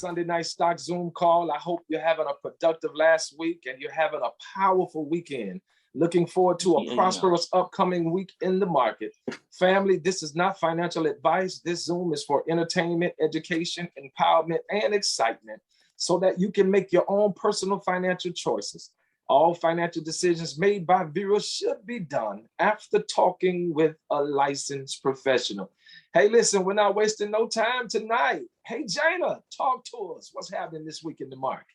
Sunday night stock Zoom call. I hope you're having a productive last week and you're having a powerful weekend. Looking forward to a prosperous upcoming week in the market. Family, this is not financial advice. This Zoom is for entertainment, education, empowerment, and excitement so that you can make your own personal financial choices. All financial decisions made by viewers should be done after talking with a licensed professional. Hey, listen, we're not wasting no time tonight. Hey, Jana, talk to us. What's happening this week in the market?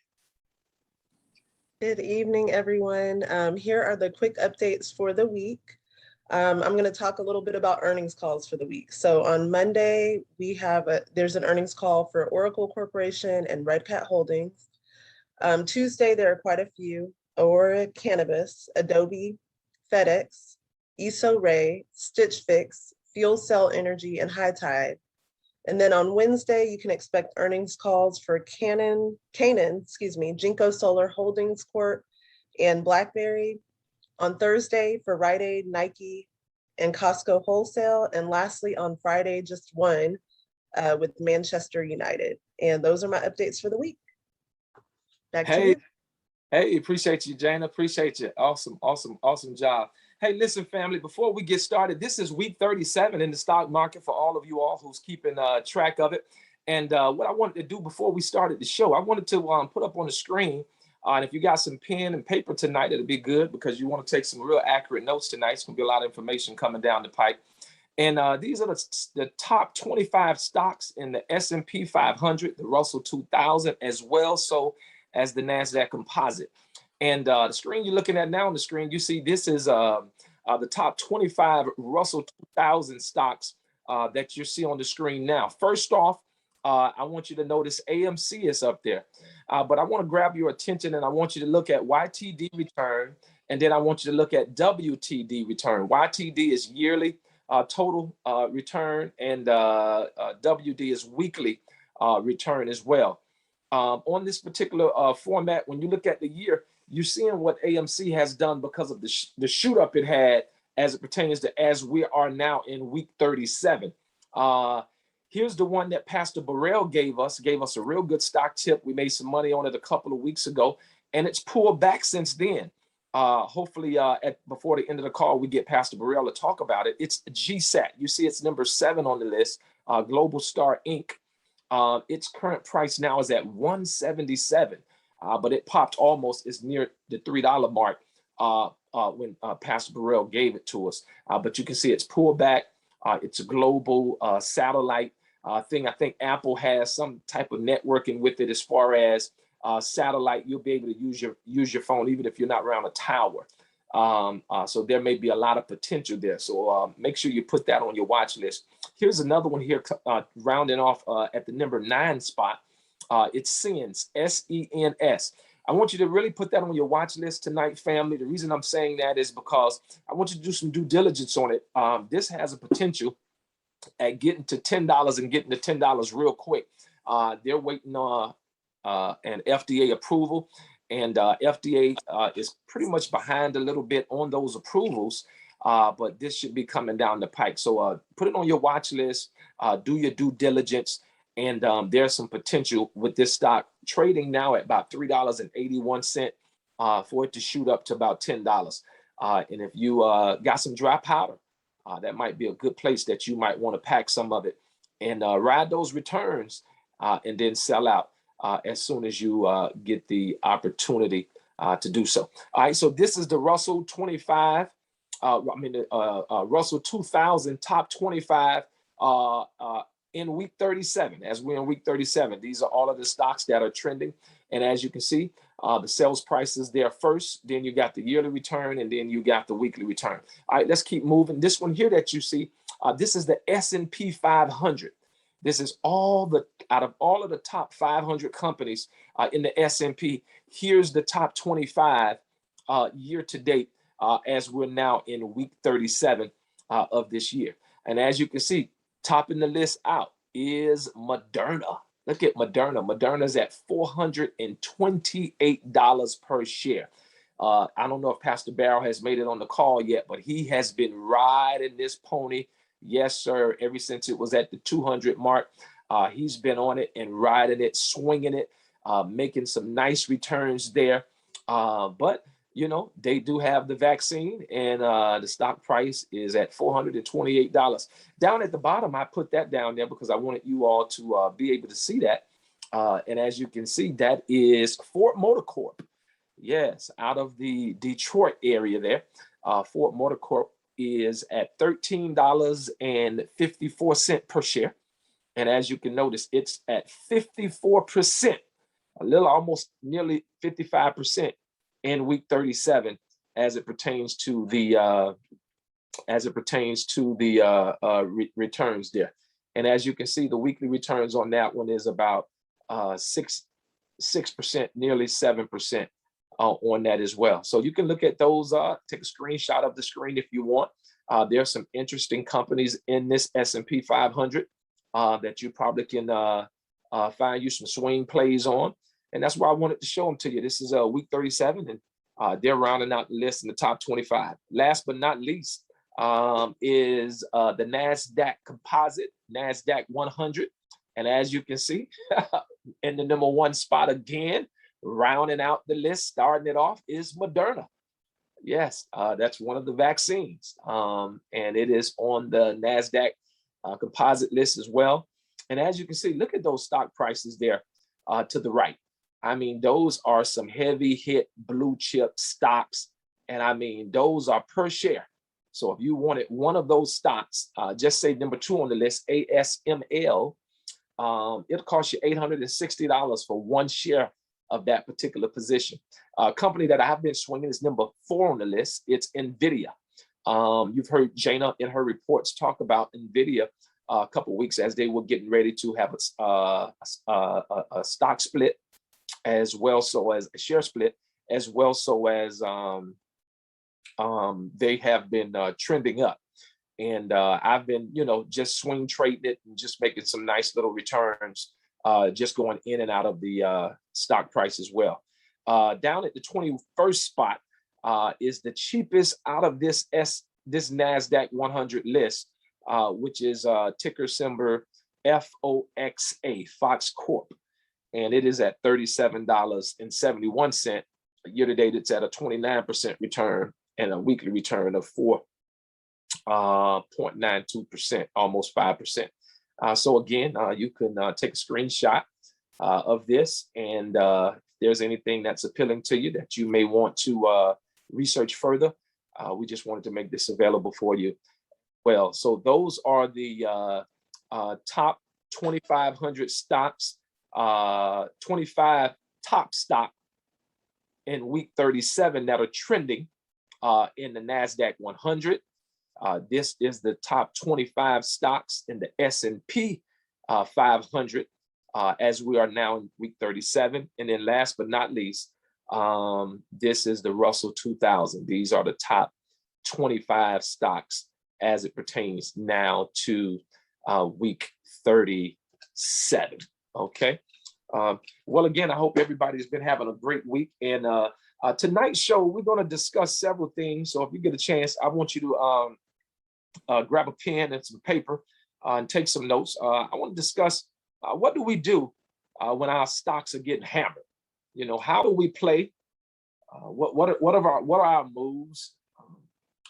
Good evening, everyone. Here are the quick updates for the week. I'm going to talk a little bit about earnings calls for the week. So on Monday, there's an earnings call for Oracle Corporation and Red Cat Holdings. Tuesday, there are quite a few: Aura Cannabis, Adobe, FedEx, Iso Ray, Stitch Fix, Fuel Cell Energy, and High Tide. And then on Wednesday, you can expect earnings calls for Canaan, Jinko Solar Holdings Corp, and BlackBerry. On Thursday for Rite Aid, Nike, and Costco Wholesale. And lastly, on Friday, just one with Manchester United. And those are my updates for the week. Back to you. Hey, appreciate you, Jana. Appreciate you. Awesome job. Hey, listen, family, before we get started, this is week 37 in the stock market for all of you all who's keeping track of it. And what I wanted to do before we started the show, I wanted to put up on the screen, and if you got some pen and paper tonight, it'll be good because you want to take some real accurate notes tonight. It's going to be a lot of information coming down the pipe. And these are the top 25 stocks in the S&P 500, the Russell 2000, as well so as the Nasdaq Composite. And the screen you're looking at now on the screen, you see this is the top 25 Russell 2000 stocks that you see on the screen now. First off, I want you to notice AMC is up there. But I want to grab your attention and I want you to look at YTD return. And then I want you to look at WTD return. YTD is yearly total return, and WD is weekly return as well. On this particular format, when you look at the year, you're seeing what AMC has done because of the shoot up it had as it pertains to as we are now in week 37. Here's the one that Pastor Burrell gave us a real good stock tip. We made some money on it a couple of weeks ago, and it's pulled back since then. Hopefully before the end of the call, we get Pastor Burrell to talk about it. It's GSAT. You see it's number 7 on the list, Global Star Inc. Its current price now is at $177, but it popped almost as near the $3 mark when Pastor Burrell gave it to us. But you can see it's pulled back. It's a global satellite thing. I think Apple has some type of networking with it as far as satellite. You'll be able to use your phone even if you're not around a tower. So there may be a lot of potential there. So make sure you put that on your watch list. Here's another one here, rounding off at the number 9 spot. It's SENS, SENS. I want you to really put that on your watch list tonight, family. The reason I'm saying that is because I want you to do some due diligence on it. This has a potential at getting to $10 and getting to $10 real quick. They're waiting on an FDA approval. And FDA is pretty much behind a little bit on those approvals, but this should be coming down the pike. So put it on your watch list, do your due diligence, and there's some potential with this stock trading now at about $3.81 for it to shoot up to about $10. And if you got some dry powder, that might be a good place that you might want to pack some of it and ride those returns and then sell out as soon as you get the opportunity to do so. All right, so this is the Russell 25, Russell 2000 top 25 in week 37. As we're in week 37, these are all of the stocks that are trending. And as you can see, the sales prices there first, then you got the yearly return, and then you got the weekly return. All right, let's keep moving. This one here that you see, this is the S&P 500. This is out of all of the top 500 companies in the S&P. Here's the top 25 year to date as we're now in week 37 of this year. And as you can see, topping the list out is Moderna. Look at Moderna. Moderna's at $428 per share. I don't know if Pastor Barrow has made it on the call yet, but he has been riding this pony. Yes, sir. Ever since it was at the 200 mark. He's been on it and riding it, swinging it, making some nice returns there. But they do have the vaccine, and the stock price is at $428. Down at the bottom, I put that down there because I wanted you all to be able to see that. And as you can see, that is Ford Motor Corp. Yes, out of the Detroit area there. Ford Motor Corp is at $13.54 per share. And as you can notice, it's at 54%, a little almost nearly 55% in week 37 as it pertains to the returns there. And as you can see, the weekly returns on that one is about 6%, nearly 7% on that as well. So you can look at those, take a screenshot of the screen if you want. There are some interesting companies in this S&P 500 that you probably can find you some swing plays on. And that's why I wanted to show them to you. This is week 37, and they're rounding out the list in the top 25. Last but not least is the Nasdaq Composite, Nasdaq 100. And as you can see, in the number one spot again, rounding out the list, starting it off, is Moderna. Yes, that's one of the vaccines. And it is on the Nasdaq Composite list as well. And as you can see, look at those stock prices there to the right. I mean, those are some heavy hit blue chip stocks. And I mean, those are per share. So if you wanted one of those stocks, just say number 2 on the list, ASML, it'll cost you $860 for one share of that particular position. A company that I've been swinging is number 4 on the list. It's NVIDIA. You've heard Jana in her reports talk about NVIDIA a couple of weeks as they were getting ready to have a stock split, as well so as a share split, as well so as they have been trending up. And I've been, just swing trading it and just making some nice little returns, just going in and out of the stock price as well. Down at the 21st spot is the cheapest out of this NASDAQ 100 list, which is ticker symbol FOXA, Fox Corp. And it is at $37.71. Year to date, it's at a 29% return and a weekly return of 4.92%, almost 5%. So again, you can take a screenshot of this, and if there's anything that's appealing to you that you may want to research further, we just wanted to make this available for you. Well, so those are the top 2,500 stocks, 25 top stock in week 37 that are trending in the NASDAQ 100. This is the top 25 stocks in the S&P 500 as we are now in week 37. And then last but not least, this is the Russell 2000. These are the top 25 stocks as it pertains now to week 37. Okay. Well, again, I hope everybody's been having a great week. And tonight's show, we're going to discuss several things. So if you get a chance, I want you to grab a pen and some paper and take some notes. I want to discuss what do we do when our stocks are getting hammered? How do we play? What are our moves?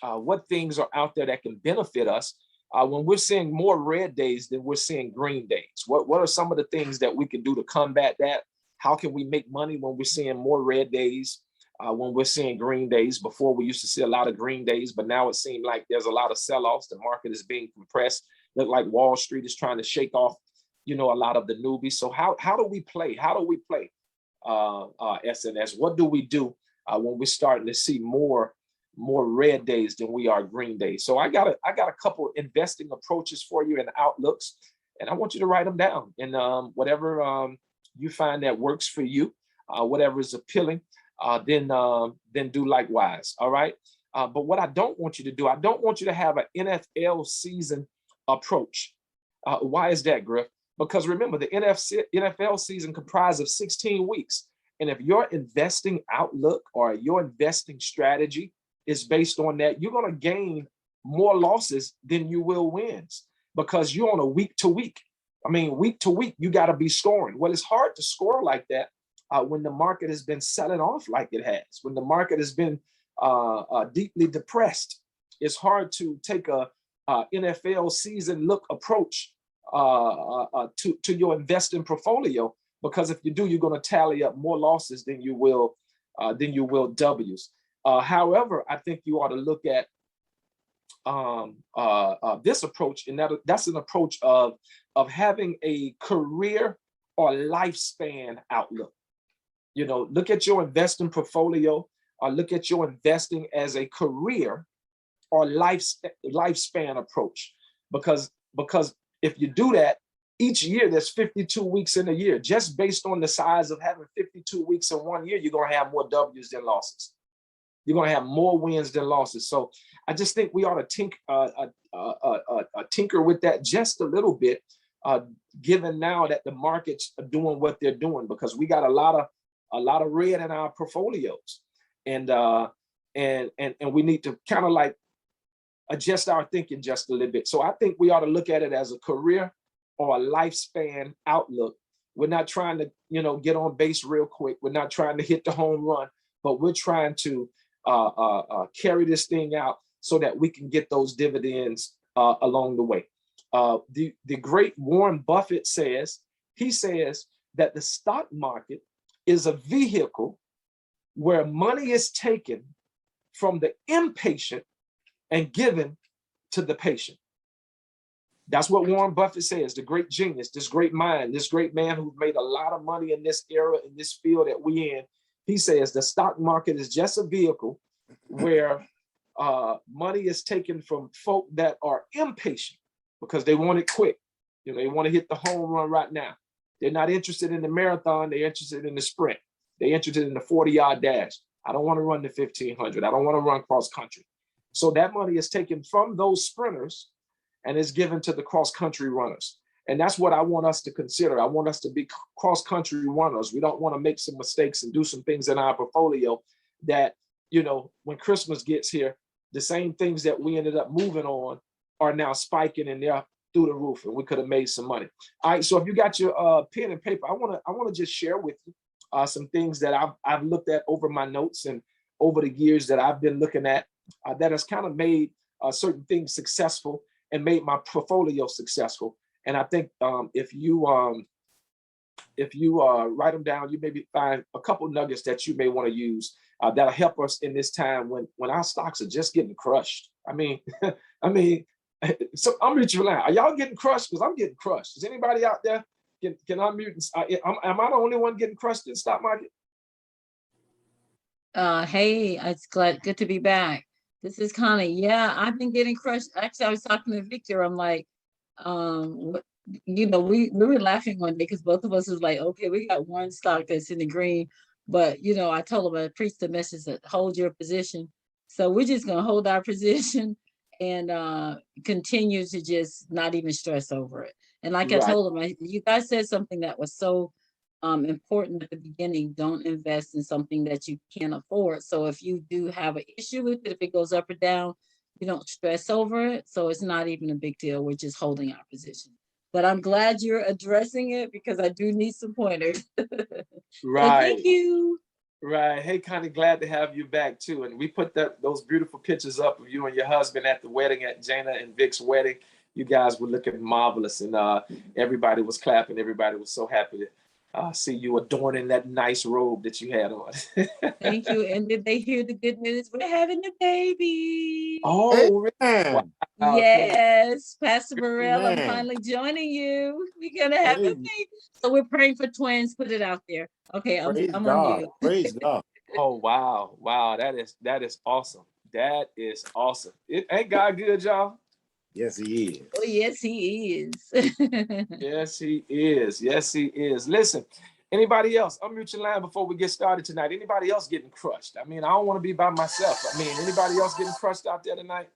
What things are out there that can benefit us when we're seeing more red days than we're seeing green days? What are some of the things that we can do to combat that? How can we make money when we're seeing more red days, when we're seeing green days? Before, we used to see a lot of green days, but now it seems like there's a lot of sell-offs. The market is being compressed. Look like Wall Street is trying to shake off, a lot of the newbies. So how do we play? How do we play SNS? What do we do when we're starting to see more red days than we are green days? So I got a couple investing approaches for you and outlooks, and I want you to write them down. And whatever you find that works for you, whatever is appealing, then do likewise. All right. But what I don't want you to do, I don't want you to have an NFL season approach. Why is that, Griff? Because remember, the NFL season comprises of 16 weeks. And if your investing outlook or your investing strategy is based on that, you're going to gain more losses than you will wins, because you're on a week to week. I mean, week to week, you got to be scoring. Well, it's hard to score like that when the market has been selling off like it has, when the market has been deeply depressed. It's hard to take a NFL season look approach to your investing portfolio, because if you do, you're going to tally up more losses than you will W's. However, I think you ought to look at this approach, and that's an approach of having a career or lifespan outlook. You know, look at your investing portfolio, or look at your investing as a career or lifespan approach, because if you do that, each year there's 52 weeks in a year. Just based on the size of having 52 weeks in 1 year, you're going to have more W's than losses. You're going to have more wins than losses. So I just think we ought to tinker with that just a little bit, given now that the markets are doing what they're doing, because we got a lot of red in our portfolios, and we need to kind of like adjust our thinking just a little bit. So I think we ought to look at it as a career or a lifespan outlook. We're not trying to, get on base real quick. We're not trying to hit the home run, but we're trying to carry this thing out so that we can get those dividends along the way. The great Warren Buffett says that the stock market is a vehicle where money is taken from the impatient and given to the patient. That's what Warren Buffett says, the great genius, this great mind, this great man who made a lot of money in this era, in this field that we in. He says the stock market is just a vehicle where money is taken from folk that are impatient because they want it quick. They want to hit the home run right now. They're not interested in the marathon. They're interested in the sprint. They're interested in the 40-yard dash. I don't want to run the 1500. I don't want to run cross country. So that money is taken from those sprinters and is given to the cross country runners. And that's what I want us to consider. I want us to be cross country runners. We don't want to make some mistakes and do some things in our portfolio that, when Christmas gets here, the same things that we ended up moving on are now spiking and they're through the roof, and we could have made some money. All right, so if you got your pen and paper, I want to just share with you some things that I've looked at over my notes and over the years that I've been looking at that has kind of made certain things successful and made my portfolio successful. And I think if you write them down, you maybe find a couple nuggets that you may want to use that'll help us in this time when our stocks are just getting crushed. I mean, so I'm reaching line. Are y'all getting crushed? Because I'm getting crushed. Is anybody out there? Can I mute? Am I the only one getting crushed in the stock market? Hey, it's good to be back. This is Connie. Yeah, I've been getting crushed. Actually, I was talking to Victor. I'm like, we were laughing one day because both of us was like, okay, we got one stock that's in the green, but I told him, I preached the message that hold your position. So we're just gonna hold our position and continue to just not even stress over it. And like I told him, you guys said something that was so important at the beginning. Don't invest in something that you can't afford. So if you do have an issue with it, if it goes up or down, you don't stress over it. So it's not even a big deal. We're just holding our position. But I'm glad you're addressing it because I do need some pointers. Right. Thank you. Right. Hey, kind of glad to have you back too. And we put those beautiful pictures up of you and your husband at the wedding, at Jana and Vic's wedding. You guys were looking marvelous, and everybody was clapping. Everybody was so happy to see you adorning that nice robe that you had on. Thank you. And did they hear the good news? We're having a baby. Oh, wow. Yes, Pastor Burrell, I'm finally joining you. We're gonna have a baby. So we're praying for twins. Put it out there. Okay, I'm on you. Praise God. Oh, wow. That is awesome. That is awesome. Ain't God good, y'all? Yes, he is. Oh, yes, he is. Yes, he is. Yes, he is. Listen, anybody else? Unmute your line before we get started tonight. Anybody else getting crushed? I mean, I don't want to be by myself. I mean, anybody else getting crushed out there tonight?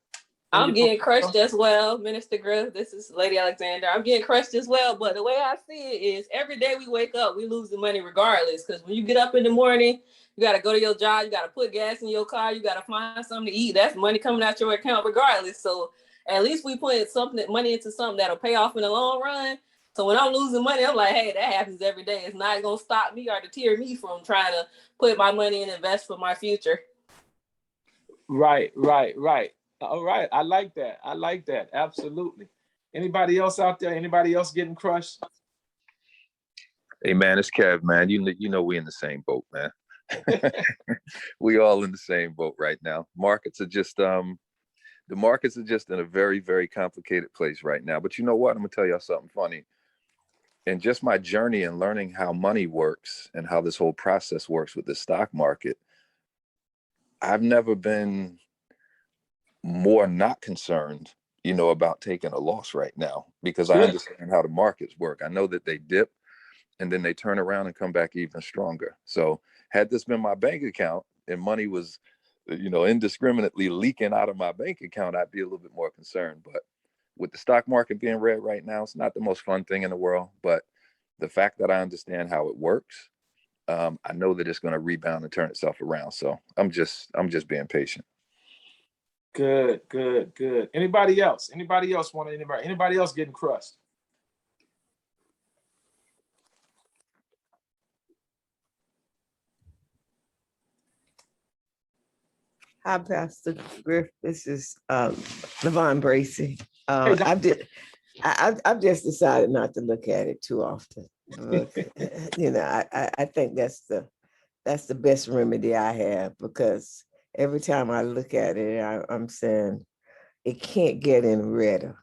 I'm getting crushed as well, Minister Griff. This is Lady Alexander. I'm getting crushed as well. But the way I see it is every day we wake up, we lose the money regardless. Because when you get up in the morning, you got to go to your job. You got to put gas in your car. You got to find something to eat. That's money coming out your account regardless. So at least we put money into something that'll pay off in the long run. So when I'm losing money, I'm like, hey, that happens every day. It's not gonna stop me or deter me from trying to put my money and invest for my future. Right. All right. I like that. Absolutely. Anybody else out there? Anybody else getting crushed? Hey man, it's Kev, man. You know we in the same boat, man. We all in the same boat right now. The markets are just in a very, very complicated place right now. But you know what? I'm gonna tell y'all something funny. And just my journey and learning how money works and how this whole process works with the stock market, I've never been more not concerned, about taking a loss right now, because I understand how the markets work. I know that they dip and then they turn around and come back even stronger. So had this been my bank account and money was, indiscriminately leaking out of my bank account, I'd be a little bit more concerned. But with the stock market being red right now, it's not the most fun thing in the world. But the fact that I understand how it works, I know that it's going to rebound and turn itself around. So I'm just being patient. Good. Anybody else? Anybody else getting crushed? Hi, Pastor Griff. This is Levon Bracy. Hey, I've just decided not to look at it too often. Look, I think that's the best remedy I have, because every time I look at it, I'm saying it can't get any redder.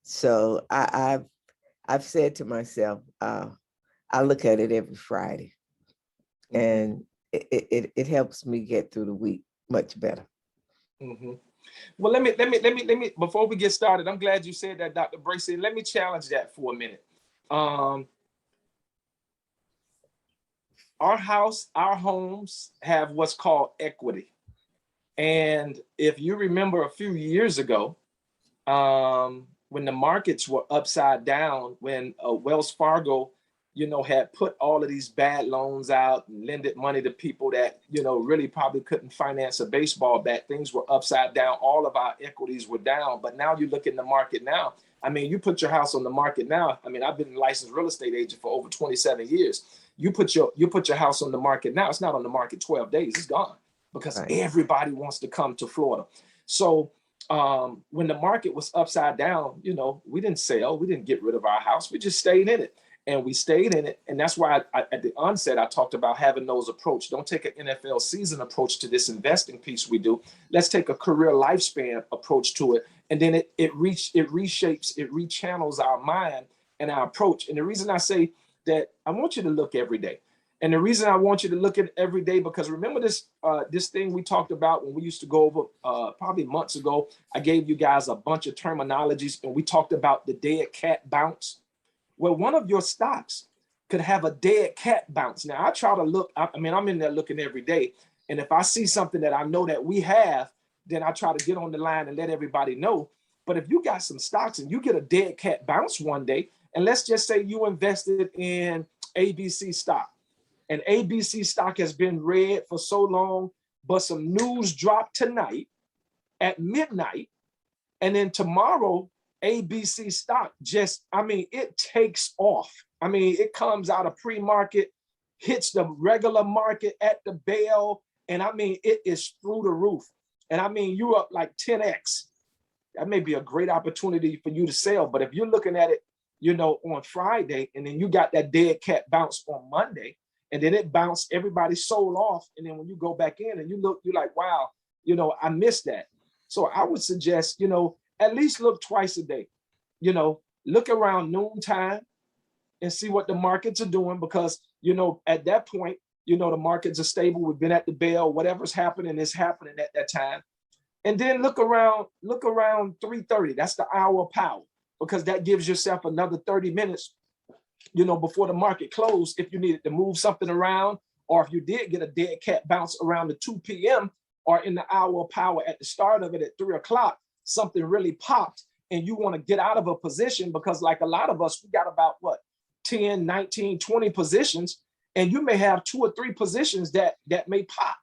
So I've said to myself, I look at it every Friday, and it helps me get through the week much better. Mm-hmm. Well, let me, before we get started, I'm glad you said that, Dr. Bracy. Let me challenge that for a minute. Our homes have what's called equity. And if you remember a few years ago, when the markets were upside down, when Wells Fargo, had put all of these bad loans out and lended money to people that, really probably couldn't finance a baseball bat, things were upside down. All of our equities were down. But now you look in the market now. I mean, you put your house on the market now. I mean, I've been a licensed real estate agent for over 27 years. You put your house on the market now. It's not on the market 12 days. It's gone, because everybody wants to come to Florida. So when the market was upside down, we didn't sell. We didn't get rid of our house. We just stayed in it. And we stayed in it. And that's why at the onset, I talked about having those approach. Don't take an NFL season approach to this investing piece we do. Let's take a career lifespan approach to it. And then it reshapes, it rechannels our mind and our approach. And the reason I say that, I want you to look every day. And the reason I want you to look at every day, because remember this thing we talked about when we used to go over probably months ago. I gave you guys a bunch of terminologies, and we talked about the dead cat bounce. Well, one of your stocks could have a dead cat bounce. Now, I try to look, I'm in there looking every day. And if I see something that I know that we have, then I try to get on the line and let everybody know. But if you got some stocks and you get a dead cat bounce one day, and let's just say you invested in ABC stock, and ABC stock has been red for so long, but some news dropped tonight at midnight, and then tomorrow, ABC stock it takes off. It comes out of pre-market, hits the regular market at the bell, and it is through the roof. And you're up like 10x. That may be a great opportunity for you to sell. But if you're looking at it, on Friday, and then you got that dead cat bounce on Monday, and then it bounced, everybody sold off. And then when you go back in and you look, you're like, wow, I missed that. So I would suggest, at least look twice a day. Look around noontime and see what the markets are doing, because, at that point, the markets are stable. We've been at the bell, whatever's happening is happening at that time. And then look around 3:30. That's the hour of power, because that gives yourself another 30 minutes, before the market closed, if you needed to move something around, or if you did get a dead cat bounce around the 2 p.m. or in the hour of power at the start of it at 3 o'clock, something really popped and you want to get out of a position, because like a lot of us, we got about 10, 19, 20 positions, and you may have 2 or 3 positions that may pop,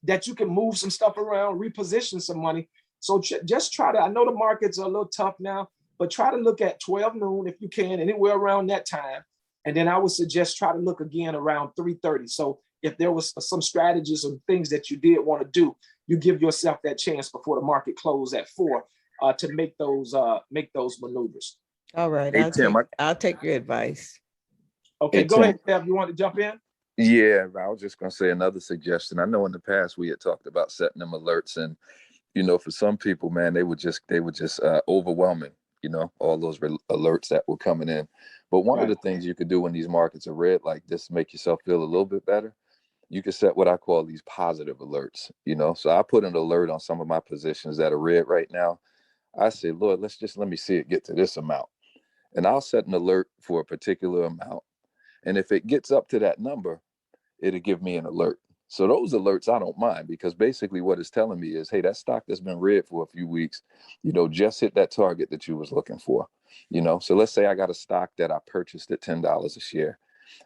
that you can move some stuff around, reposition some money. So just try to, I know the markets are a little tough now, but try to look at 12 noon if you can, anywhere around that time. And then I would suggest try to look again around 3:30. So if there was some strategies or things that you did want to do, you give yourself that chance before the market close at 4 to make those maneuvers. All right, Hey, Tim, I'll take your advice. Okay, Hey, go Tim. ahead, Kev. You want to jump in? Yeah, I was just gonna say another suggestion. I know in the past we had talked about setting them alerts, and for some people, man, they would just overwhelming. All those alerts that were coming in. But one of the things you could do when these markets are red like this to make yourself feel a little bit better, you can set what I call these positive alerts. So I put an alert on some of my positions that are red right now. I say, Lord, let me see it get to this amount, and I'll set an alert for a particular amount. And if it gets up to that number, it'll give me an alert. So those alerts I don't mind, because basically what it's telling me is, hey, that stock that's been red for a few weeks, just hit that target that you was looking for. So let's say I got a stock that I purchased at $10 a share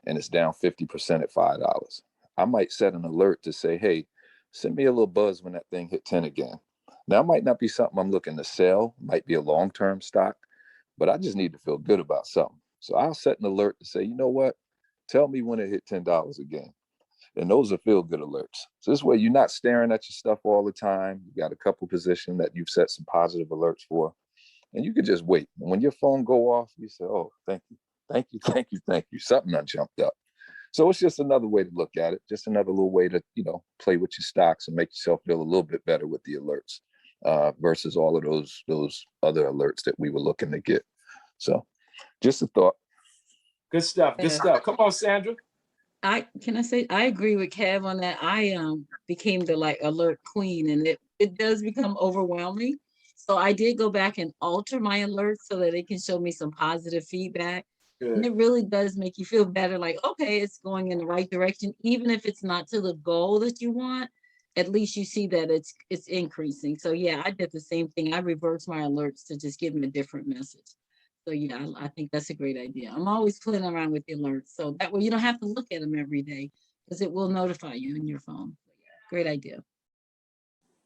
and it's down 50% at $5. I might set an alert to say, hey, send me a little buzz when that thing hit 10 again. Now, it might not be something I'm looking to sell, might be a long-term stock, but I just need to feel good about something. So I'll set an alert to say, you know what? Tell me when it hit $10 again. And those are feel-good alerts. So this way you're not staring at your stuff all the time. You got a couple positions that you've set some positive alerts for, and you can just wait. And when your phone go off, you say, oh, thank you, thank you, thank you, thank you. Something done jumped up. So it's just another way to look at it. Just another little way to, play with your stocks and make yourself feel a little bit better with the alerts versus all of those other alerts that we were looking to get. So just a thought. Good stuff. Good stuff. Come on, Sandra. I agree with Kev on that. I became the alert queen, and it does become overwhelming. So I did go back and alter my alerts so that it can show me some positive feedback. Good. And it really does make you feel better, like, okay, it's going in the right direction. Even if it's not to the goal that you want, at least you see that it's increasing. So yeah, I did the same thing. I reversed my alerts to just give them a different message. So yeah, I think that's a great idea. I'm always playing around with the alerts, so that way you don't have to look at them every day, because it will notify you in your phone. Great idea.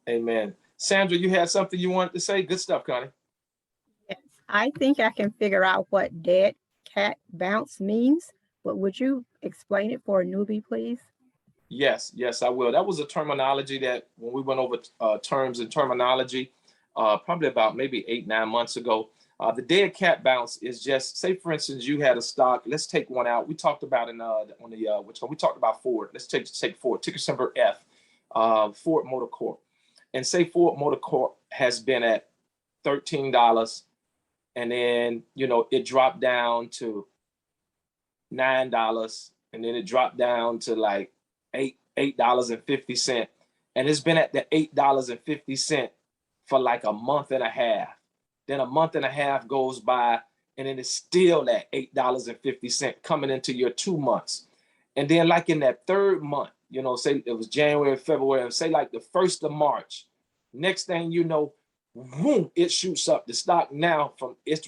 Amen. Sandra, you had something you wanted to say? Good stuff, Connie. Yes, I think I can figure out what dead cat bounce means, but would you explain it for a newbie, please? Yes, I will. That was a terminology that when we went over terms and terminology, probably about maybe 8-9 months ago. The dead cat bounce is just, say for instance, you had a stock. Let's take one out. We talked about which one? We talked about Ford. Let's take Ford, ticker symbol F, Ford Motor Corp. And say Ford Motor Corp has been at $13, and then it dropped down to $9, and then it dropped down to like $8.50, and it's been at the $8.50 for like a month and a half. Then a month and a half goes by, and then it's still at $8.50 coming into your 2 months. And then like in that third month, say it was January, February, and say like the 1st of March, next thing you know, boom, it shoots up. The stock now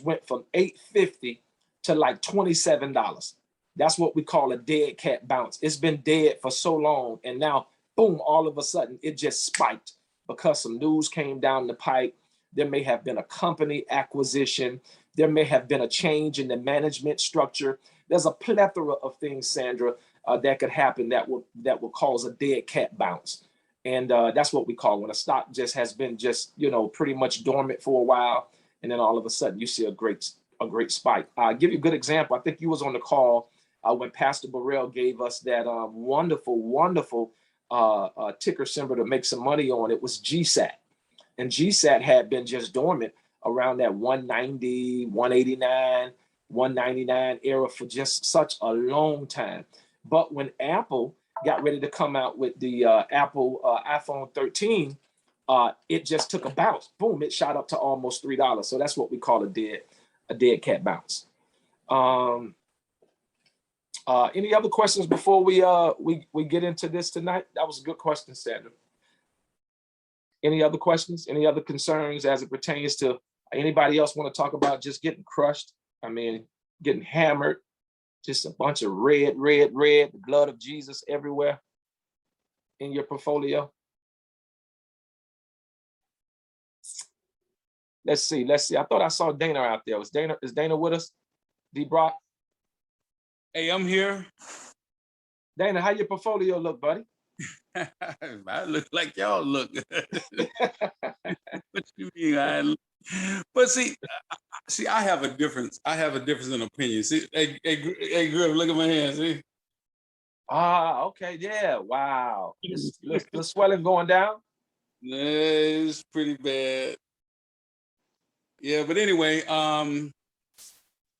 went from $8.50 to like $27. That's what we call a dead cat bounce. It's been dead for so long, and now, boom, all of a sudden it just spiked because some news came down the pipe. There may have been a company acquisition. There may have been a change in the management structure. There's a plethora of things, Sandra, that could happen that will cause a dead cat bounce. And that's what we call when a stock just has been pretty much dormant for a while, and then all of a sudden you see a great spike. I'll give you a good example. I think you was on the call when Pastor Burrell gave us that wonderful ticker symbol to make some money on. It was GSAT. And GSAT had been just dormant around that 190, 189, 199 era for just such a long time. But when Apple got ready to come out with the Apple iPhone 13, it just took a bounce. Boom, it shot up to almost $3. So that's what we call a dead cat bounce. Any other questions before we get into this tonight? That was a good question, Sandra. Any other questions? Any other concerns as it pertains to anybody else want to talk about just getting crushed? I mean, getting hammered, just a bunch of red, the blood of Jesus everywhere in your portfolio. Let's see. I thought I saw Dana out there. Is Dana with us? D Brock? Hey, I'm here. Dana, how your portfolio look, buddy? I look like y'all look. What you mean? But see, I have a difference. I have a difference in opinion. See, hey, Griff, look at my hands. See? Ah, okay, yeah. Wow. The swelling going down? It's pretty bad. Yeah, but anyway, I'm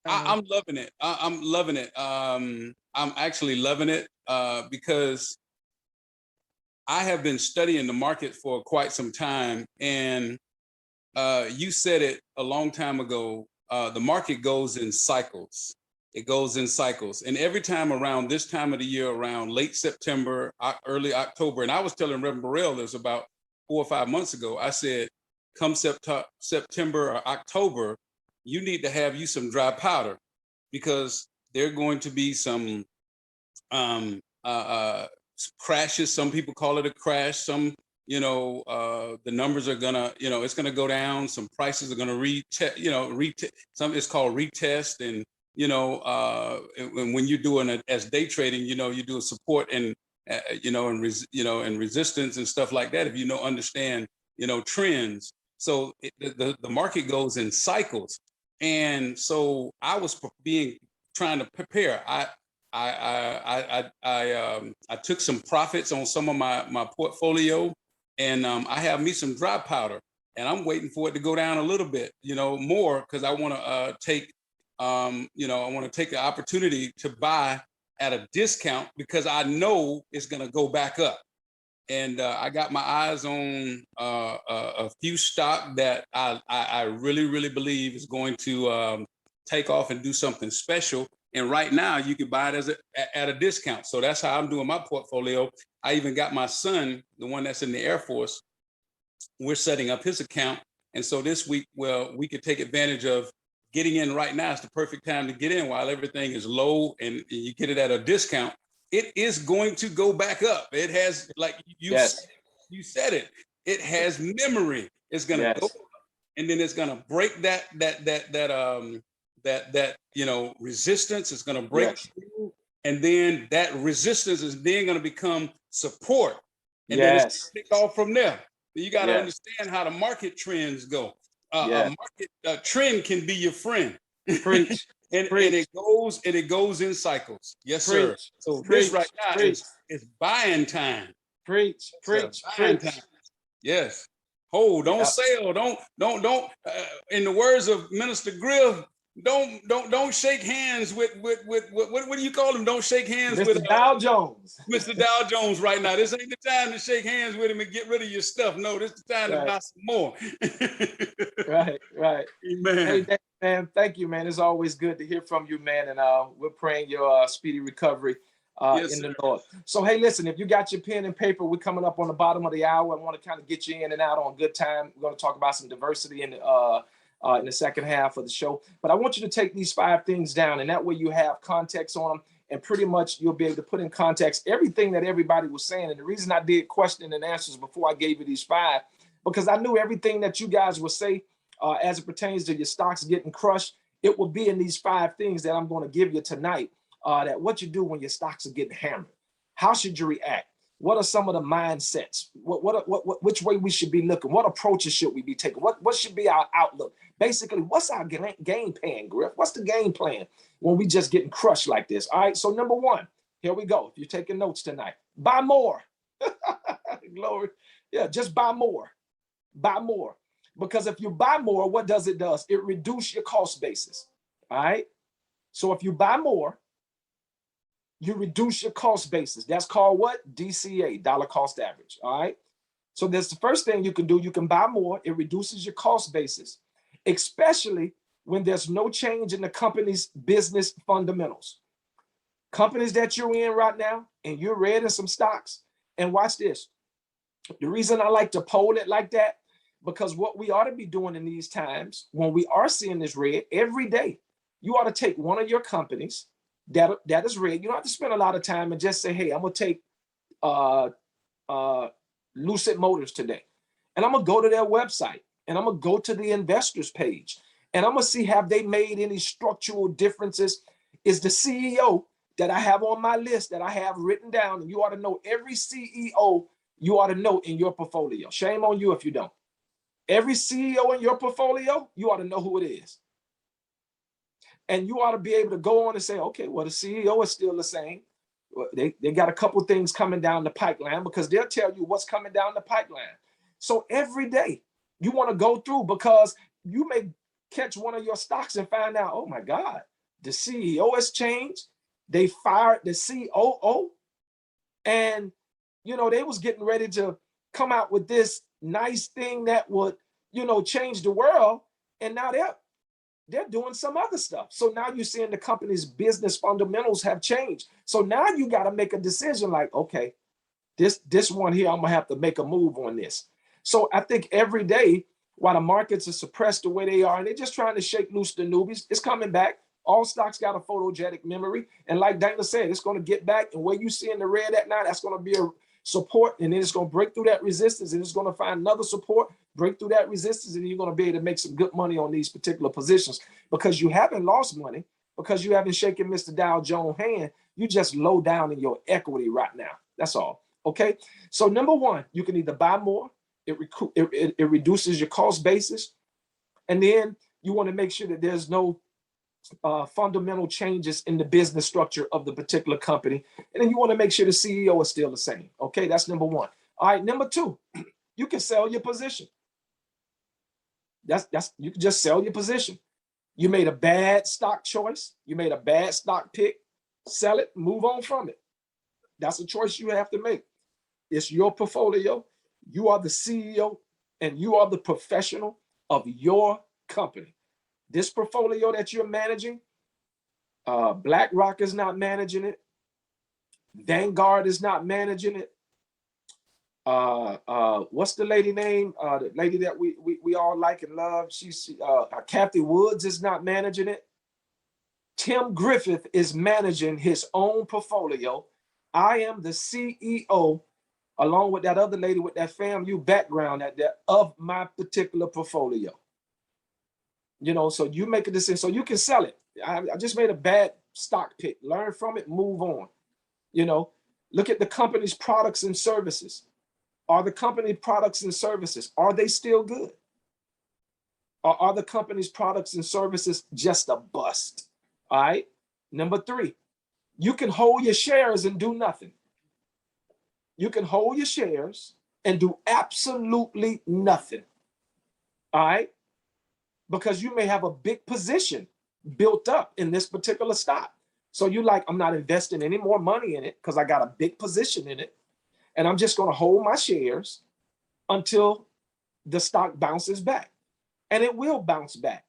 loving it. I'm loving it. I'm actually loving it because I have been studying the market for quite some time, and you said it a long time ago. The market goes in cycles. It goes in cycles, and every time around this time of the year, around late September, early October, and I was telling Reverend Burrell this about 4 or 5 months ago. I said, come September or October, you need to have you some dry powder, because there are going to be some crashes. Some people call it a crash. Some, the numbers are gonna, it's gonna go down. Some prices are gonna some it's called retest, and and when you're doing it as day trading, you do a support and and resistance and stuff like that. If you understand, trends. So the market goes in cycles, and so I was trying to prepare. I took some profits on some of my portfolio, and I have me some dry powder, and I'm waiting for it to go down a little bit, more, because I want to take, I want to take the opportunity to buy at a discount, because I know it's going to go back up. And I got my eyes on a few stock that I really, really believe is going to take off and do something special. And right now, you can buy it at a discount. So that's how I'm doing my portfolio. I even got my son, the one that's in the Air Force, we're setting up his account. And so this week, well, we could take advantage of getting in right now. It's the perfect time to get in while everything is low, and you get it at a discount. It is going to go back up. It has, like you said it. It has memory. It's going to go up, and then it's going to break that resistance. It's going to break through, and then that resistance is then going to become support, and then it's going to take off from there. You got to understand how the market trends go. A market trend can be your friend. Preach. And it goes in cycles. Yes, sir. So this right now is buying time. Preach. Buying time. Yes. Hold, don't sell, don't. In the words of Minister Griff, don't shake hands with what do you call him? Don't shake hands with Dow Jones. Mr. Dow Jones right now. This ain't the time to shake hands with him and get rid of your stuff. No, this is the time to buy some more. Right. Amen. Hey, man, thank you, man. It's always good to hear from you, man. And we're praying your speedy recovery in the Lord. So, hey, listen, if you got your pen and paper, we're coming up on the bottom of the hour. I want to kind of get you in and out on good time. We're going to talk about some diversity in the second half of the show. But I want you to take these 5 things down, and that way you have context on them, and pretty much you'll be able to put in context everything that everybody was saying. And the reason I did question and answers before I gave you these 5, because I knew everything that you guys would say as it pertains to your stocks getting crushed, it will be in these 5 things that I'm going to give you tonight. That what you do when your stocks are getting hammered. How should you react? What are some of the mindsets? Which way we should be looking? What approaches should we be taking? What should be our outlook? Basically, what's our game plan, Griff? What's the game plan when we just getting crushed like this? All right, so number 1, here we go. If you're taking notes tonight, buy more. Glory. Yeah, just buy more. Buy more. Because if you buy more, what does it do? It reduces your cost basis. All right. So if you buy more, you reduce your cost basis. That's called what? DCA, dollar cost average. All right. So that's the first thing you can do. You can buy more. It reduces your cost basis, especially when there's no change in the company's business fundamentals. Companies that you're in right now, and you're red in some stocks. And watch this. The reason I like to poll it like that, because what we ought to be doing in these times, when we are seeing this red every day, you ought to take one of your companies that is red. You don't have to spend a lot of time and just say, hey, I'm going to take Lucid Motors today. And I'm going to go to their website. and I'm gonna go to the investors page, and I'm gonna see, have they made any structural differences? Is the CEO that I have on my list, that I have written down, and you ought to know every CEO you ought to know in your portfolio. Shame on you if you don't. Every CEO in your portfolio, you ought to know who it is. And you ought to be able to go on and say, okay, well, the CEO is still the same. They got a couple things coming down the pipeline, because they'll tell you what's coming down the pipeline. So every day you want to go through, because you may catch one of your stocks and find out, oh my God, the CEO has changed. They fired the COO. And, they was getting ready to come out with this nice thing that would, change the world. And now they're doing some other stuff. So now you're seeing the company's business fundamentals have changed. So now you got to make a decision like, okay, this one here, I'm gonna have to make a move on this. So I think every day, while the markets are suppressed the way they are, and they're just trying to shake loose the newbies, it's coming back. All stocks got a photogenic memory. And like Dana said, it's going to get back. And where you see in the red at now, that's going to be a support. And then it's going to break through that resistance, and it's going to find another support, break through that resistance. And you're going to be able to make some good money on these particular positions, because you haven't lost money, because you haven't shaken Mr. Dow Jones' hand. You just low down in your equity right now. That's all. Okay. So number one, you can either buy more. It reduces your cost basis. And then you want to make sure that there's no fundamental changes in the business structure of the particular company. And then you want to make sure the CEO is still the same. Okay, that's number one. All right, number two, you can sell your position. You can just sell your position. You made a bad stock choice. You made a bad stock pick. Sell it, move on from it. That's a choice you have to make. It's your portfolio. You are the CEO, and you are the professional of your company. This portfolio that you're managing, BlackRock is not managing it. Vanguard is not managing it. What's the lady name? The lady that we all like and love. She's Kathy Woods is not managing it. Tim Griffith is managing his own portfolio. I am the CEO, along with that other lady with that FAMU background of my particular portfolio. So you make a decision, so you can sell it. I just made a bad stock pick. Learn from it, move on. Look at the company's products and services. Are the company products and services, are they still good? Or are the company's products and services just a bust? All right. Number three, you can hold your shares and do nothing. You can hold your shares and do absolutely nothing. All right. Because you may have a big position built up in this particular stock. So you're like, I'm not investing any more money in it because I got a big position in it. And I'm just going to hold my shares until the stock bounces back. And it will bounce back.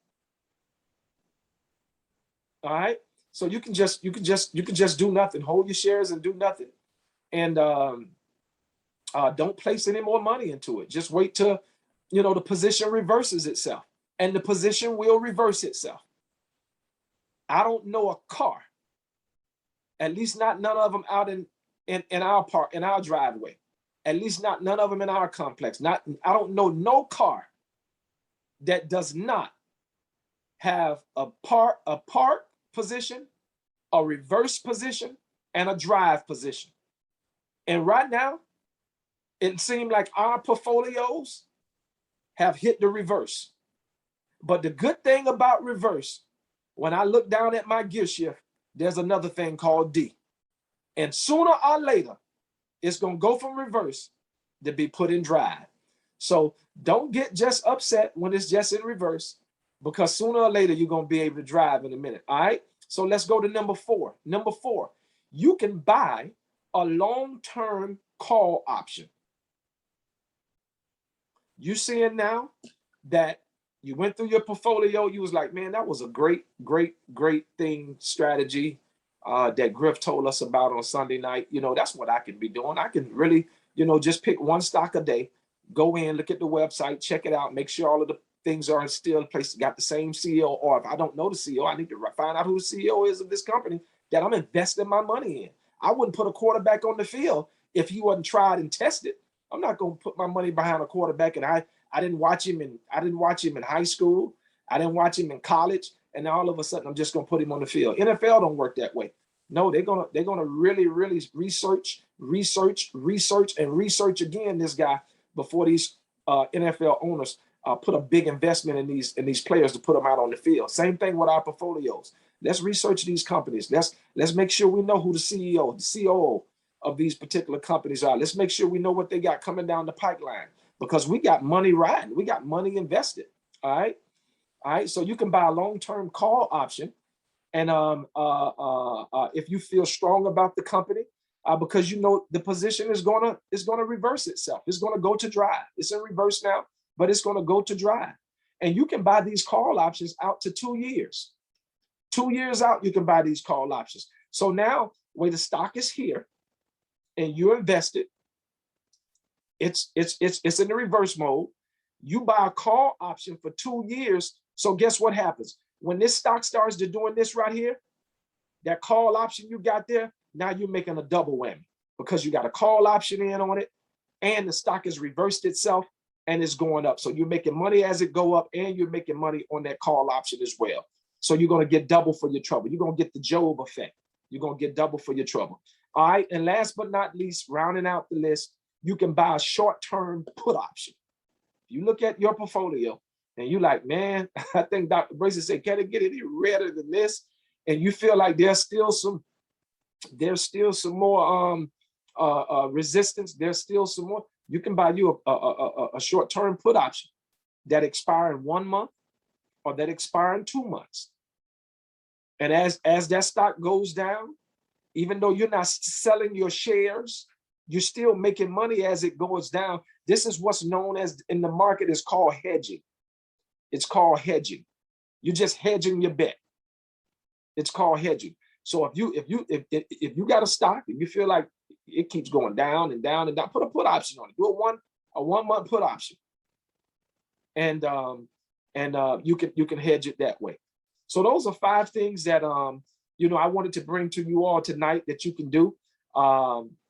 All right. So you can just do nothing. Hold your shares and do nothing. And don't place any more money into it. Just wait till, the position reverses itself. And the position will reverse itself. I don't know a car, at least not none of them out in our park, in our driveway. At least not none of them in our complex. I don't know no car that does not have a park position, a reverse position, and a drive position. And right now, it seems like our portfolios have hit the reverse. But the good thing about reverse, when I look down at my gear shift, there's another thing called D. And sooner or later, it's going to go from reverse to be put in drive. So don't get just upset when it's just in reverse, because sooner or later, you're going to be able to drive in a minute. All right. So let's go to number four. Number four, you can buy a long-term call option. You seeing now that you went through your portfolio, you was like, man, that was a great strategy that Griff told us about on Sunday night. That's what I can be doing. I can really, just pick one stock a day, go in, look at the website, check it out, make sure all of the things are still in place, got the same CEO. Or if I don't know the CEO, I need to find out who the CEO is of this company that I'm investing my money in. I wouldn't put a quarterback on the field if he wasn't tried and tested. I'm not going to put my money behind a quarterback. And I didn't watch him in high school. I didn't watch him in college. And now all of a sudden I'm just going to put him on the field. NFL don't work that way. No, they're gonna really research again this guy before these NFL owners put a big investment in these players to put them out on the field. Same thing with our portfolios. Let's research these companies. Let's make sure we know who the CEO, the COO of these particular companies are. Let's make sure we know what they got coming down the pipeline, because we got money riding. We got money invested. All right. So you can buy a long-term call option. And if you feel strong about the company, because you know the position is gonna reverse itself. It's gonna go to dry. It's in reverse now, but it's gonna go to dry. And you can buy these call options out to 2 years. 2 years out, you can buy these call options. So now, where the stock is here, and you're invested, it's in the reverse mode. You buy a call option for 2 years. So guess what happens? When this stock starts to doing this right here, that call option you got there, now you're making a double whammy, because you got a call option in on it, and the stock has reversed itself and it's going up. So you're making money as it go up, and you're making money on that call option as well. So you're going to get double for your trouble. You're going to get the Job effect. You're going to get double for your trouble. All right. And last but not least, rounding out the list, you can buy a short-term put option. You look at your portfolio and you're like, man, I think Dr. Bracy said, can it get any redder than this? And you feel like there's still some more resistance. There's still some more. You can buy you a short-term put option that expire in 1 month or that expire in 2 months. And as that stock goes down, even though you're not selling your shares, you're still making money as it goes down. This is what's known as in the market is called hedging. It's called hedging. You're just hedging your bet. It's called hedging. So if you got a stock and you feel like it keeps going down and down and down, put a put option on it. Do a 1 month put option, and you can hedge it that way. So those are 5 things that I wanted to bring to you all tonight that you can do.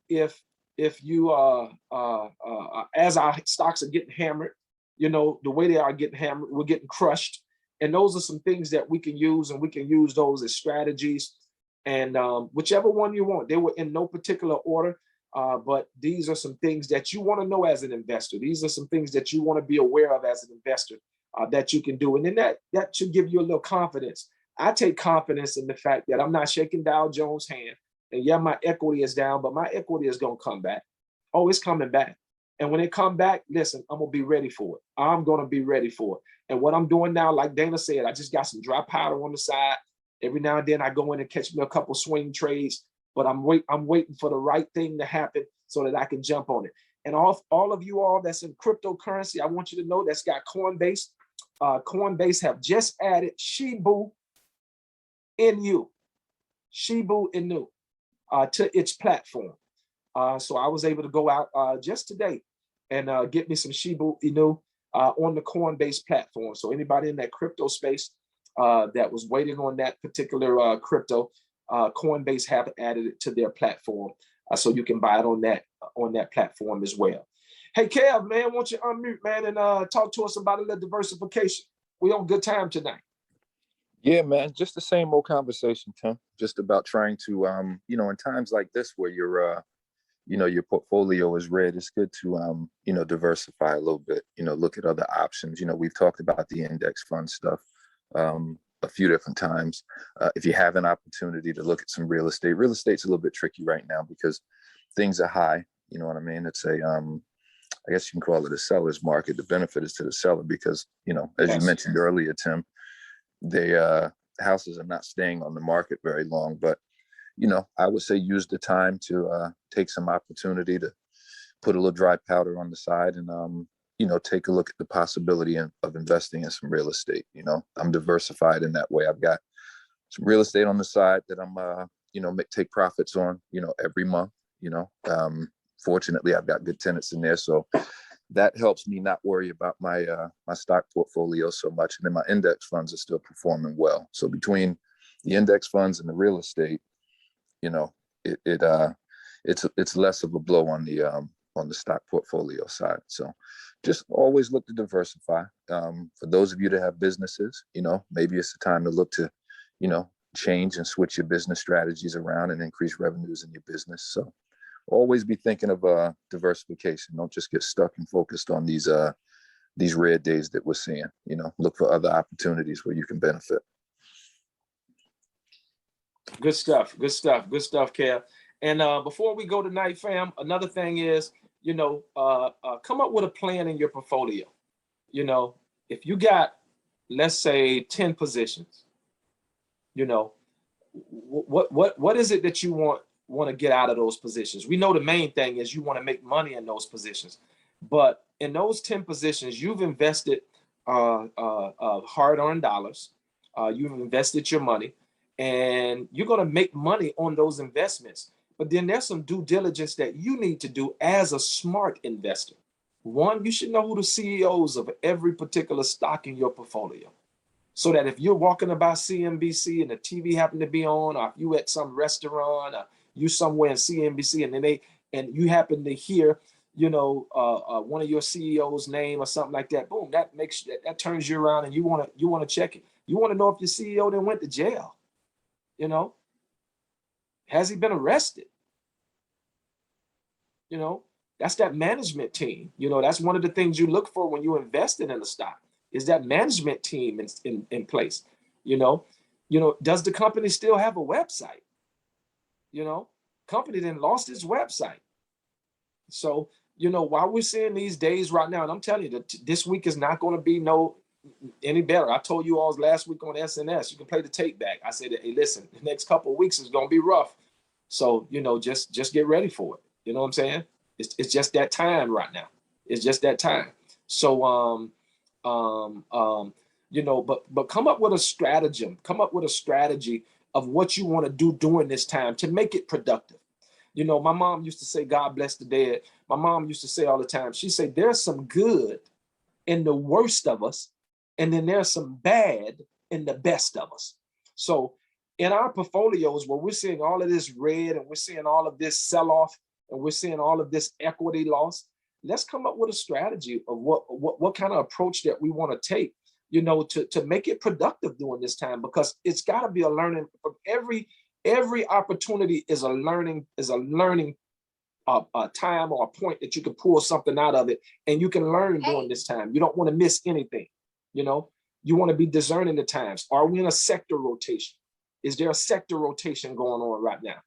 If you as our stocks are getting hammered, the way they are getting hammered, we're getting crushed. And those are some things that we can use, and we can use those as strategies. And whichever one you want, they were in no particular order, but these are some things that you want to know as an investor. These are some things that you want to be aware of as an investor that you can do. And then that should give you a little confidence. I take confidence in the fact that I'm not shaking Dow Jones' hand. And yeah, my equity is down, but my equity is going to come back. Oh, it's coming back. And when it come back, listen, I'm going to be ready for it. I'm going to be ready for it. And what I'm doing now, like Dana said, I just got some dry powder on the side. Every now and then I go in and catch me a couple swing trades, but I'm waiting for the right thing to happen so that I can jump on it. And all of you all that's in cryptocurrency, I want you to know that's got Coinbase. Coinbase have just added Shibu Inu to its platform. So I was able to go out just today and get me some Shibu Inu on the Coinbase platform. So anybody in that crypto space that was waiting on that particular crypto, Coinbase have added it to their platform, so you can buy it on that platform as well. Hey, Kev, man, why don't you unmute, man, and talk to us about a little diversification. We on good time tonight. Yeah, man, just the same old conversation, Tim. Just about trying to, in times like this where your portfolio is red, it's good to, diversify a little bit, look at other options. We've talked about the index fund stuff a few different times. If you have an opportunity to look at some real estate's a little bit tricky right now because things are high. You know what I mean? It's I guess you can call it a seller's market. The benefit is to the seller because, as you mentioned earlier, Tim, the houses are not staying on the market very long. But, I would say use the time to take some opportunity to put a little dry powder on the side and, take a look at the possibility of investing in some real estate. I'm diversified in that way. I've got some real estate on the side that I'm, take profits on, every month, fortunately, I've got good tenants in there. So that helps me not worry about my stock portfolio so much. And then my index funds are still performing well. So between the index funds and the real estate, it's less of a blow on the on the stock portfolio side. So just always look to diversify. For those of you that have businesses, maybe it's the time to look to, change and switch your business strategies around and increase revenues in your business. So always be thinking of diversification. Don't just get stuck and focused on these red days that we're seeing. Look for other opportunities where you can benefit. Good stuff, Kev. And before we go tonight, fam, another thing is, come up with a plan in your portfolio. If you got, let's say, 10 positions, what is it that you want to get out of those positions? We know the main thing is you want to make money in those positions, but in those 10 positions, you've invested hard-earned dollars. You've invested your money, and you're going to make money on those investments. But then there's some due diligence that you need to do as a smart investor. One, you should know who the CEOs of every particular stock in your portfolio. So that if you're walking about CNBC and the TV happen to be on, or if you at some restaurant, or you somewhere in CNBC and you happen to hear, one of your CEO's name or something like that, boom, that turns you around and you want to check it. You want to know if your CEO then went to jail. Has he been arrested? That's that management team. That's one of the things you look for when you invest in a stock, is that management team in place. Does the company still have a website? Company then lost its website. So, while we're seeing these days right now, and I'm telling you that this week is not going to be any better. I told you all last week on SNS, you can play the tape back. I said, hey, listen, the next couple of weeks is going to be rough. So, just get ready for it. You know what I'm saying? It's just that time right now. It's just that time. So, but come up with a stratagem. Come up with a strategy of what you want to do during this time to make it productive. My mom used to say, God bless the dead. My mom used to say all the time, she said, there's some good in the worst of us, and then there's some bad in the best of us. So in our portfolios, where we're seeing all of this red and we're seeing all of this sell-off and we're seeing all of this equity loss, let's come up with a strategy of what kind of approach that we want to take, to make it productive during this time, because it's got to be a learning. From every opportunity is a learning time or a point that you can pull something out of it, and you can learn during this time. You don't want to miss anything. You want to be discerning the times. Are we in a sector rotation? Is there a sector rotation going on right now?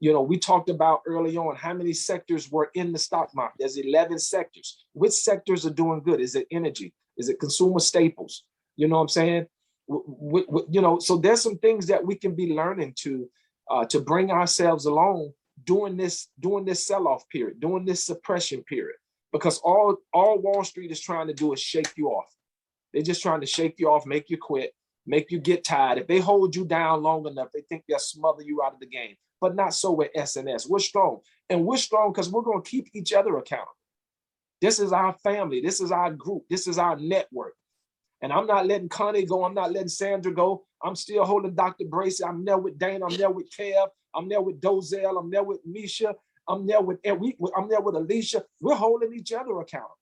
We talked about early on how many sectors were in the stock market. There's 11 sectors. Which sectors are doing good? Is it energy? Is it consumer staples? You know what I'm saying? So there's some things that we can be learning to bring ourselves along during this sell-off period, during this suppression period, because all Wall Street is trying to do is shake you off. They're just trying to shake you off, make you quit, make you get tired. If they hold you down long enough, they think they'll smother you out of the game. But not so with SNS. We're strong. And we're strong because we're going to keep each other accountable. This is our family. This is our group. This is our network. And I'm not letting Connie go. I'm not letting Sandra go. I'm still holding Dr. Bracy. I'm there with Dana. I'm there with Kev. I'm there with Dozell. I'm there with Misha. I'm there with Alicia. We're holding each other accountable.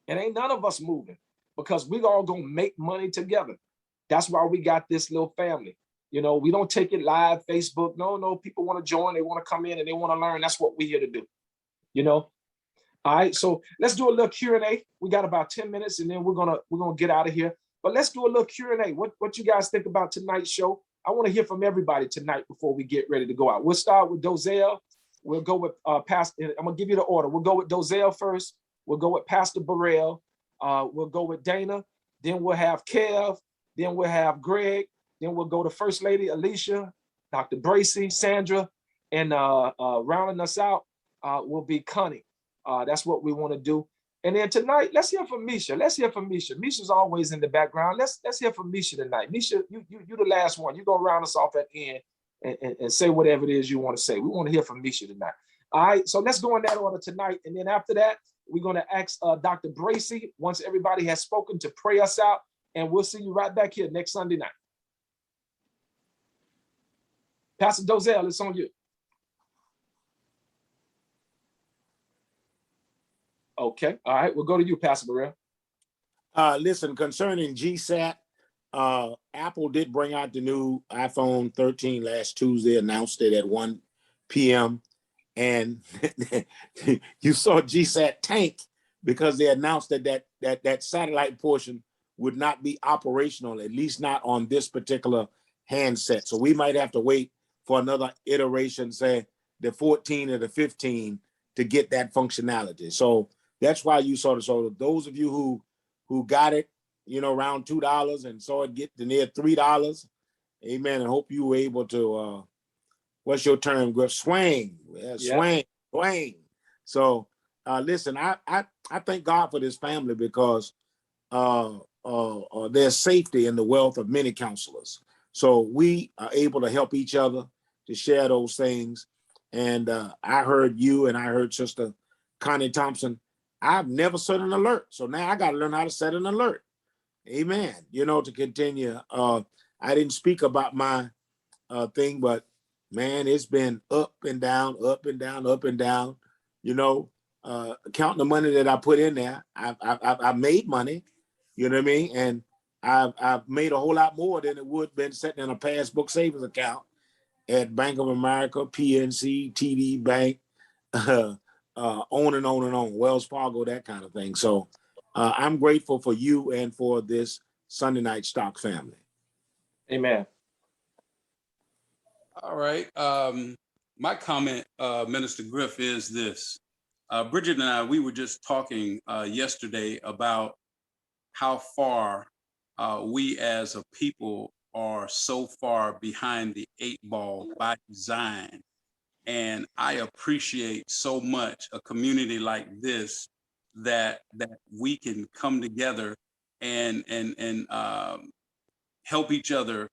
And ain't none of us moving, because we all going to make money together. That's why we got this little family. We don't take it live, Facebook. No, people want to join. They want to come in and they want to learn. That's what we're here to do. All right, so let's do a little Q&A. We got about 10 minutes, and then we're gonna get out of here. But let's do a little Q&A. What you guys think about tonight's show? I want to hear from everybody tonight before we get ready to go out. We'll start with Dozell. We'll go with Pastor. I'm gonna give you the order. We'll go with Dozell first. We'll go with Pastor Burrell. We'll go with Dana. Then we'll have Kev. Then we'll have Greg. Then we'll go to First Lady Alicia, Dr. Bracy, Sandra, and rounding us out will be Connie. That's what we want to do. And then tonight, let's hear from Misha. Misha's always in the background. Let's hear from Misha tonight. Misha, you the last one. You're gonna round us off at the end and say whatever it is you want to say. We want to hear from Misha tonight. All right, so let's go in that order tonight. And then after that, we're gonna ask Dr. Bracy, once everybody has spoken, to pray us out. And we'll see you right back here next Sunday night. Pastor Dozell, it's on you. Okay. All right. We'll go to you, Pastor Burrell. Listen, concerning GSAT, Apple did bring out the new iPhone 13 last Tuesday, announced it at 1 p.m. And you saw GSAT tank because they announced that satellite portion would not be operational, at least not on this particular handset. So we might have to wait for another iteration, say the 14 or the 15, to get that functionality. So that's why you saw it. So those of you who got it, you know, around $2 and saw it get to near $3, amen, and hope you were able to, what's your term, Griff? Swing. Yeah, swing. So listen, I thank God for this family because there's safety in the wealth of many counselors. So we are able to help each other to share those things. And I heard you and I heard Sister Connie Thompson. I've never set an alert. So now I got to learn how to set an alert. Amen. You know, to continue. I didn't speak about my thing, but man, it's been up and down, up and down, up and down. You know, counting the money that I put in there, I've made money. You know what I mean? And I've made a whole lot more than it would have been sitting in a passbook savings account at Bank of America, PNC, TD Bank, on and on and on, Wells Fargo, that kind of thing. So I'm grateful for you and for this Sunday Night Stock family. Amen. All right. My comment, Minister Griff, is this. Bridget and I, we were just talking yesterday about how far we as a people are so far behind the 8 ball by design. And I appreciate so much a community like this that we can come together and help each other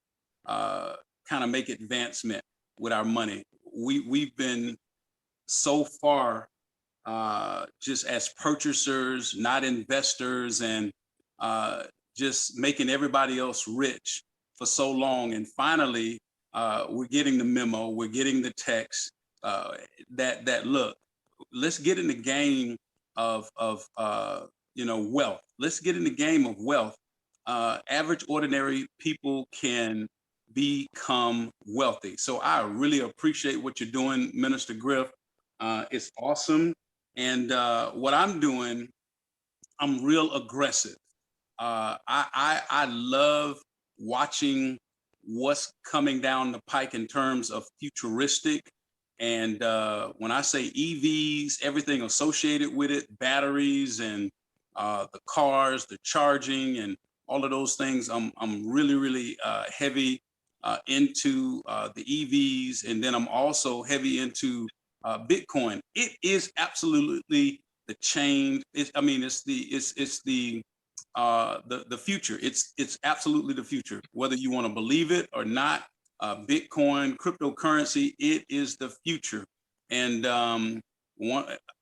kind of make advancement with our money. We've been so far just as purchasers, not investors, and just making everybody else rich for so long. And finally, we're getting the memo, we're getting the text that look, let's get in the game of wealth. Let's get in the game of wealth. Average, ordinary people can become wealthy. So I really appreciate what you're doing, Minister Griff. It's awesome. And what I'm doing, I'm real aggressive. I love watching what's coming down the pike in terms of futuristic. And when I say EVs, everything associated with it, batteries and the cars, the charging and all of those things, I'm really, really heavy into the EVs. And then I'm also heavy into Bitcoin. It is absolutely the change. It's the future. It's absolutely the future. Whether you want to believe it or not, Bitcoin, cryptocurrency, it is the future. And 10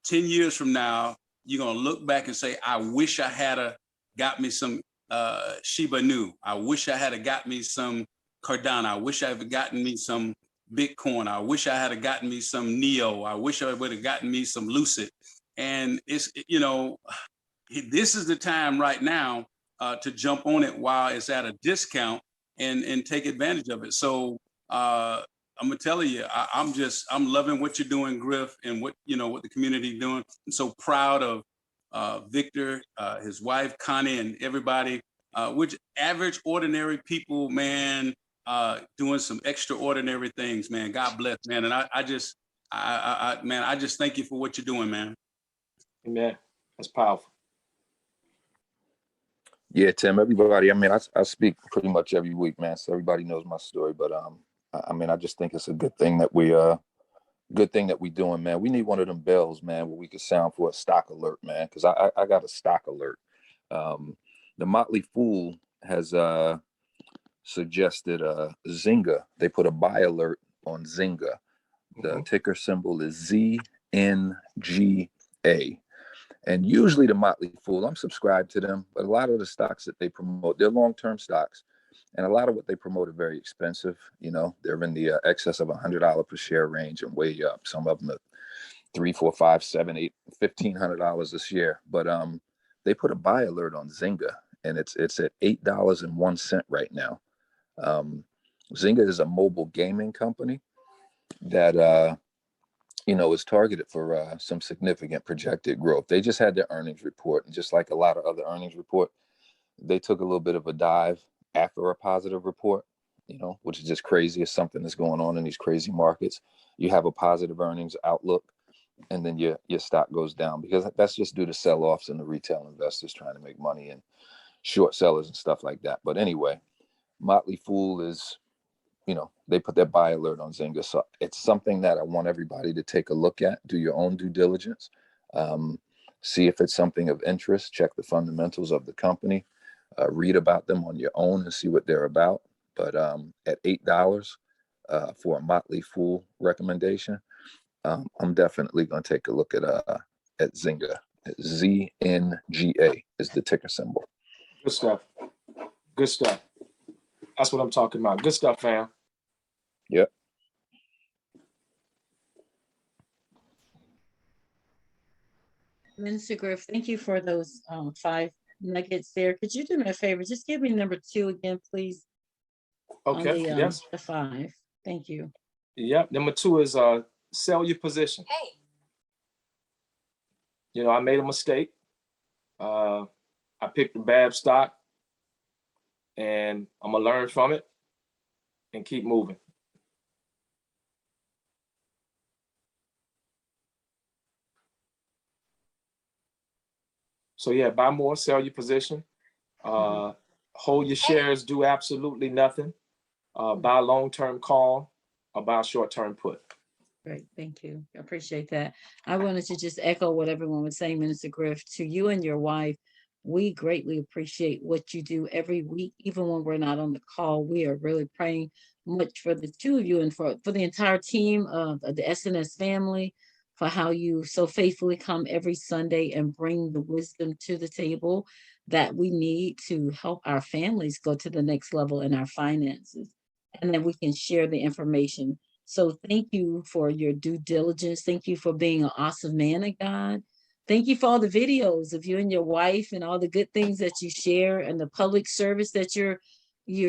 years from now, you're gonna look back and say, I wish I had got me some Shiba Inu. I wish I had got me some Cardano. I wish I had gotten me some Bitcoin. I wish I had gotten me some Neo. I wish I would have gotten me some Lucid. And it's, this is the time right now to jump on it while it's at a discount and take advantage of it. So I'm gonna tell you, I'm loving what you're doing, Griff, and what the community doing. I'm so proud of Victor, his wife Connie, and everybody. Which average, ordinary people, man, doing some extraordinary things, man. God bless, man. And I just thank you for what you're doing, man. Amen. That's powerful. Yeah, Tim, everybody, I mean, I speak pretty much every week, man, so everybody knows my story, but I mean, I just think it's a good thing that we doing, man. We need one of them bells, man, where we could sound for a stock alert, man, because I got a stock alert. The Motley Fool has suggested Zynga. They put a buy alert on Zynga. The ticker symbol is ZNGA. And usually the Motley Fool, I'm subscribed to them, but a lot of the stocks that they promote, they're long-term stocks. And a lot of what they promote are very expensive. They're in the excess of $100 per share range and way up. Some of them $3, $4, $5, $7, $8, $1,500 a share. But they put a buy alert on Zynga, and it's at $8.01 right now. Zynga is a mobile gaming company that is targeted for some significant projected growth. They just had their earnings report, and just like a lot of other earnings report, they took a little bit of a dive after a positive report, which is just crazy. It's something that's going on in these crazy markets. You have a positive earnings outlook, and then your stock goes down, because that's just due to sell-offs and the retail investors trying to make money and short sellers and stuff like that. But anyway, Motley Fool is, they put that buy alert on Zynga. So it's something that I want everybody to take a look at, do your own due diligence, see if it's something of interest, check the fundamentals of the company, read about them on your own and see what they're about. But at $8 for a Motley Fool recommendation, I'm definitely going to take a look at Zynga. ZNGA is the ticker symbol. Good stuff. Good stuff. That's what I'm talking about. Good stuff, fam. Yep. Minister Griff, thank you for those 5 nuggets there. Could you do me a favor? Just give me number 2 again, please. Okay. Yes. The 5. Thank you. Yep. Number 2 is sell your position. Hey. I made a mistake. I picked a bad stock, and I'm gonna learn from it and keep moving. So yeah, buy more, sell your position, hold your shares, do absolutely nothing, buy a long-term call, or buy a short-term put. Great, thank you. I appreciate that. I wanted to just echo what everyone was saying, Minister Griff. To you and your wife, we greatly appreciate what you do every week, even when we're not on the call. We are really praying much for the 2 of you and for the entire team of the SNS family, for how you so faithfully come every Sunday and bring the wisdom to the table that we need to help our families go to the next level in our finances. And then we can share the information. So thank you for your due diligence. Thank you for being an awesome man of God. Thank you for all the videos of you and your wife and all the good things that you share and the public service that you're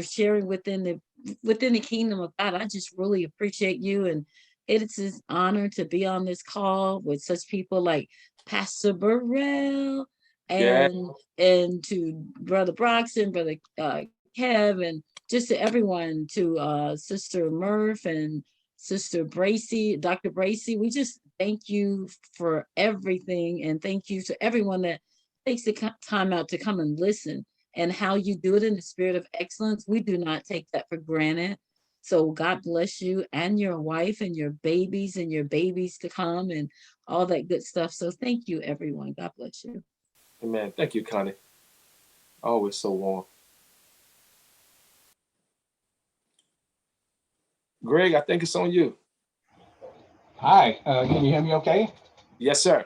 sharing within the kingdom of God. I just really appreciate you, and it's an honor to be on this call with such people like Pastor Burrell and to Brother Broxton, Brother Kev, and just to everyone, to Sister Murph and Sister Bracy, Dr. Bracy. We just thank you for everything, and thank you to everyone that takes the time out to come and listen, and how you do it in the spirit of excellence. We do not take that for granted. So God bless you and your wife and your babies to come and all that good stuff. So thank you, everyone. God bless you. Amen. Thank you, Connie. Always so warm. Greg, I think it's on you. Hi, can you hear me okay? Yes, sir.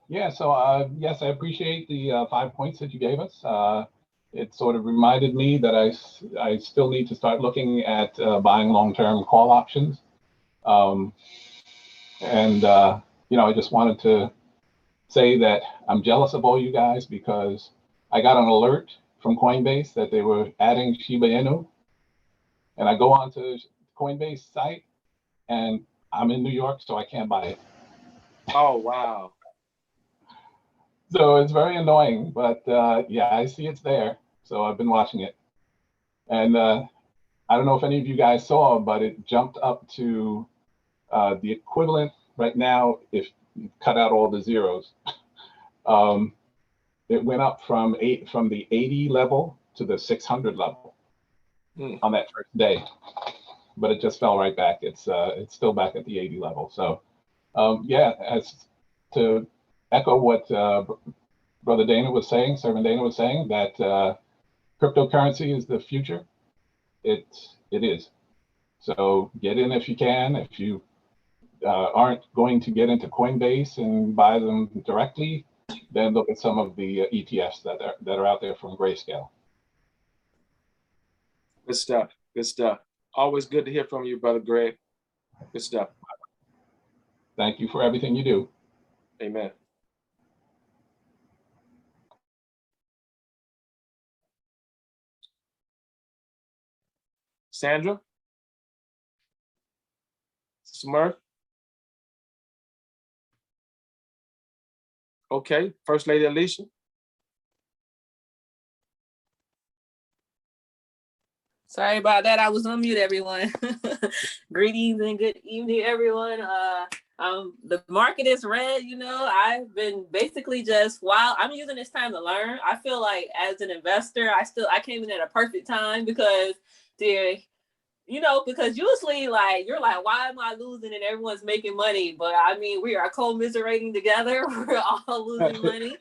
Yeah, so yes, I appreciate the 5 points that you gave us. It sort of reminded me that I still need to start looking at buying long-term call options. I just wanted to say that I'm jealous of all you guys, because I got an alert from Coinbase that they were adding Shiba Inu. And I go onto Coinbase site, and I'm in New York, so I can't buy it. Oh, wow. So it's very annoying, but yeah, I see it's there. So I've been watching it. And I don't know if any of you guys saw, but it jumped up to the equivalent right now, if you cut out all the zeros. It went up from the 80 level to the 600 level on that first day, but it just fell right back. It's still back at the 80 level. So yeah, as to echo what Brother Dana was saying, Servant Dana was saying, that cryptocurrency is the future. It is. So get in if you can. If you aren't going to get into Coinbase and buy them directly, then look at some of the ETFs that are out there from Grayscale. Good stuff. Good stuff. Always good to hear from you, Brother Greg. Good stuff. thank you for everything you do. Amen. Sandra? Smurf? Okay, First Lady Alicia? Sorry about that. I was on mute, everyone. Greetings and good evening, everyone. The market is red. You know, I've been basically just while I'm using this time to learn. I feel like as an investor, I came in at a perfect time because because usually like you're like, why am I losing and everyone's making money? But I mean, we are commiserating together. We're all losing money.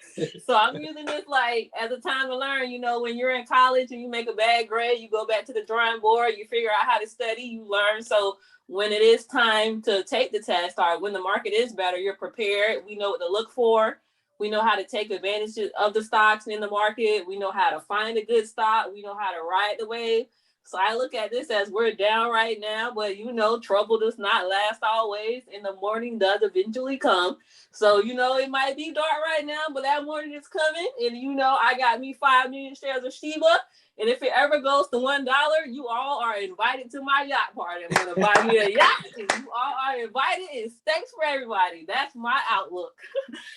So I'm using this like as a time to learn. You know, when you're in college and you make a bad grade, you go back to the drawing board, you figure out how to study, you learn. So when it is time to take the test or when the market is better, you're prepared. We know what to look for. We know how to take advantage of the stocks in the market. We know how to find a good stock. We know how to ride the wave. So I look at this as we're down right now, but trouble does not last always, and the morning does eventually come. So, it might be dark right now, but that morning is coming. And, I got me 5 million shares of Shiba. And if it ever goes to $1, you all are invited to my yacht party. I'm going to buy me a yacht, and you all are invited. And thanks for everybody. That's my outlook.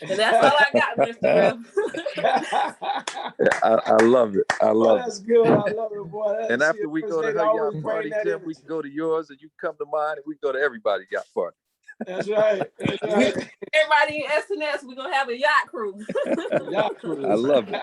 And that's all I got, Mr. Griff. I love it. I love that's good. I love it, boy. And after we go to her yacht party, Tim, we can go to yours, and you come to mine, and we go to everybody's yacht party. That's right. That's right. Everybody in SNS, we're gonna have a yacht cruise. Yacht cruise. I love it.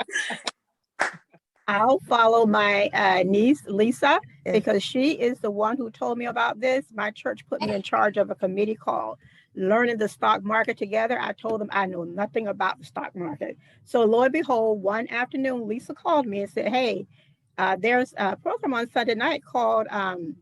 I'll follow my niece, Lisa, because she is the one who told me about this. My church put me in charge of a committee called Learning the Stock Market Together. I told them I know nothing about the stock market. So lo and behold, one afternoon, Lisa called me and said, hey, there's a program on Sunday night called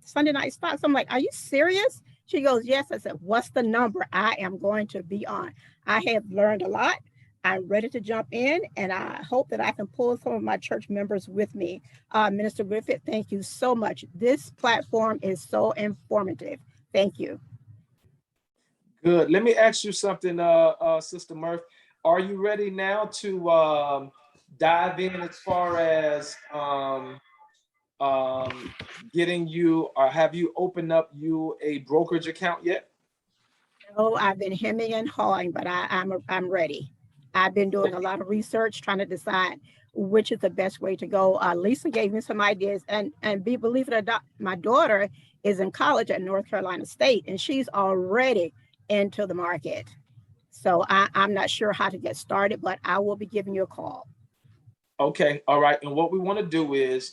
Sunday Night Stocks. I'm like, are you serious? She goes, yes. I said, what's the number I am going to be on? I have learned a lot. I'm ready to jump in, and I hope that I can pull some of my church members with me. Minister Griffith, thank you so much. This platform is so informative. Thank you. Good. Let me ask you something, Sister Murph. Are you ready now to dive in as far as getting you, or have you opened up you a brokerage account yet? No, I've been hemming and hawing, but I'm ready. I've been doing a lot of research, trying to decide which is the best way to go. Lisa gave me some ideas, and believe it or not, my daughter is in college at North Carolina State, and she's already into the market. So I'm not sure how to get started, but I will be giving you a call. Okay, all right. And what we want to do is,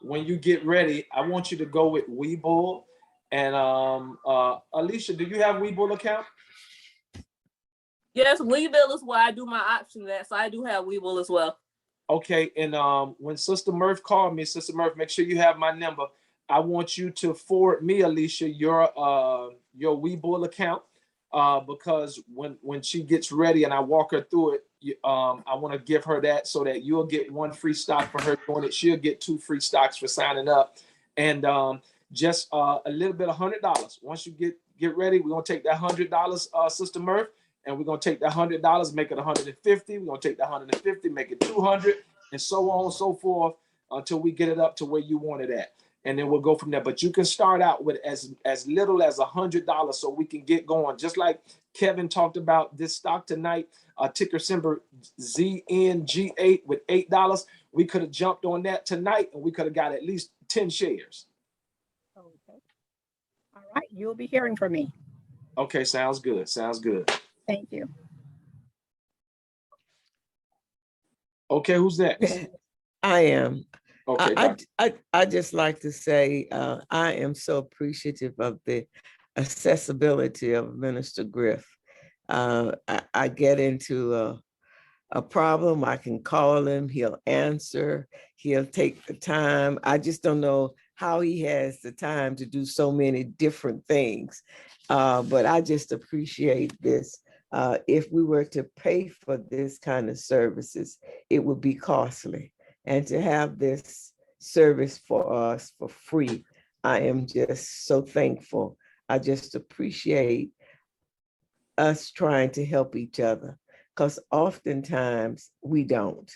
when you get ready, I want you to go with Webull. And Alicia, do you have Webull account? Yes, Webull is where I do my options at, so I do have Webull as well. Okay, and when Sister Murph called me, Sister Murph, make sure you have my number. I want you to forward me, Alicia, your Webull account, because when she gets ready and I walk her through it, I want to give her that so that you'll get 1 free stock for her doing it. She'll get 2 free stocks for signing up, and just a little bit of $100. Once you get ready, we're gonna take that $100, Sister Murph. And we're gonna take that $100, make it 150. We're gonna take that 150, make it 200, and so on and so forth until we get it up to where you want it at. And then we'll go from there. But you can start out with as little as $100 so we can get going. Just like Kevin talked about this stock tonight, ticker symbol ZNG8 with $8. We could have jumped on that tonight, and we could have got at least 10 shares. Okay. All right, you'll be hearing from me. Okay, sounds good. Sounds good. Thank you. Okay, who's next? I am. Okay, I just like to say I am so appreciative of the accessibility of Minister Griff. I get into a problem, I can call him, he'll answer, he'll take the time. I just don't know how he has the time to do so many different things. But I just appreciate this. If we were to pay for this kind of services, it would be costly. And to have this service for us for free, I am just so thankful. I just appreciate us trying to help each other, because oftentimes we don't.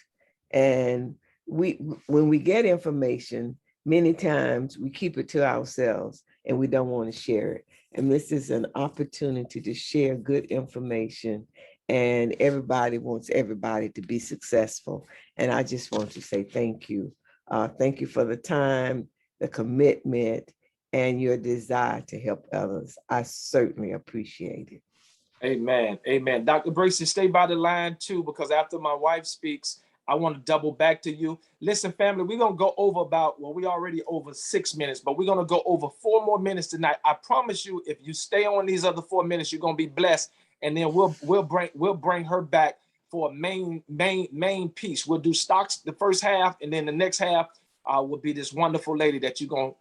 And when we get information, many times we keep it to ourselves and we don't want to share it. And this is an opportunity to share good information, and everybody wants everybody to be successful. And I just want to say thank you. Thank you for the time, the commitment, and your desire to help others. I certainly appreciate it. Amen. Amen. Dr. Bracy, stay by the line too, because after my wife speaks, I want to double back to you. Listen, family, we're going to go over we already over 6 minutes, but we're going to go over 4 more minutes tonight. I promise you, if you stay on these other 4 minutes, you're going to be blessed. And then we'll bring her back for a main piece. We'll do stocks the first half, and then the next half will be this wonderful lady that you're going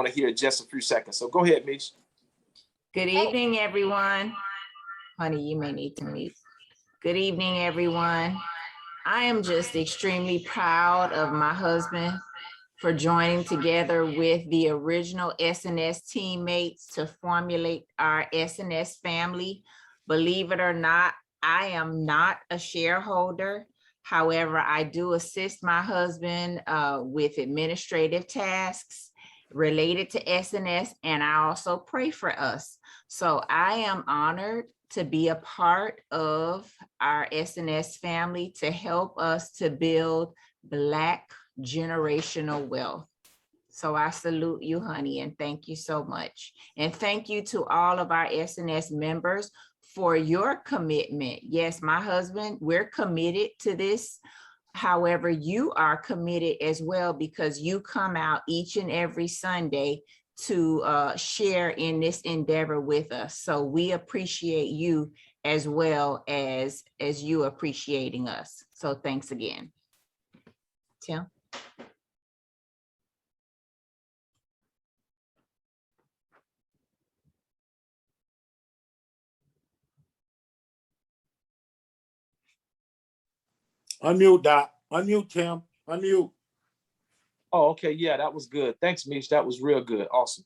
to hear in just a few seconds. So go ahead, Mish. Good evening, everyone. Honey, you may need to mute. Good evening, everyone. I am just extremely proud of my husband for joining together with the original SNS teammates to formulate our SNS family. Believe it or not, I am not a shareholder. However, I do assist my husband with administrative tasks related to SNS, and I also pray for us. So I am honored to be a part of our SNS family to help us to build Black generational wealth. So I salute you, honey, and thank you so much. And thank you to all of our SNS members for your commitment. Yes, my husband, we're committed to this. However, you are committed as well, because you come out each and every Sunday to share in this endeavor with us. So we appreciate you as well as you appreciating us. So thanks again. Tim. Unmute, Doc. Unmute, Tim. Unmute. Oh, okay. Yeah, that was good. Thanks, Mish. That was real good. Awesome.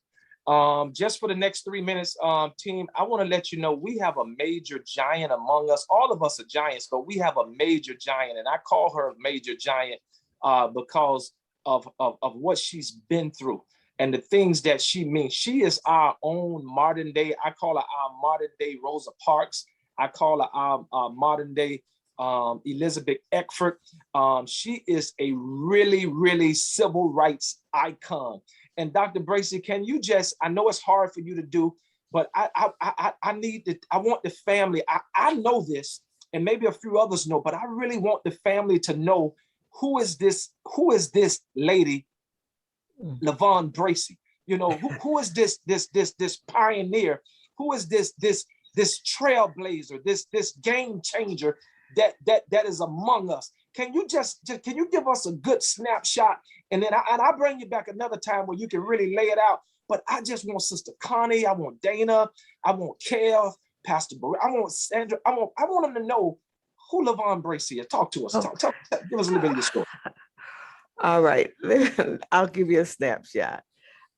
Just for the next 3 minutes, team, I want to let you know we have a major giant among us. All of us are giants, but we have a major giant, and I call her a major giant because of what she's been through and the things that she means. She is our own modern day. I call her our modern day Rosa Parks. I call her our modern day Elizabeth Eckford. She is a really, really civil rights icon. And Dr. Bracy, can you just, I know it's hard for you to do, but I want the family, I know this, and maybe a few others know, but I really want the family to know who is this lady, LaVon Bracy? You know, who is this pioneer? Who is this trailblazer, this game changer that is among us? Can you can you give us a good snapshot? And then I bring you back another time where you can really lay it out. But I just want Sister Connie, I want Dana, I want Kev, Pastor Barry, I want Sandra, I want them to know who LaVon Bracy is. Talk to us. Give us a little bit of your story. All right, I'll give you a snapshot.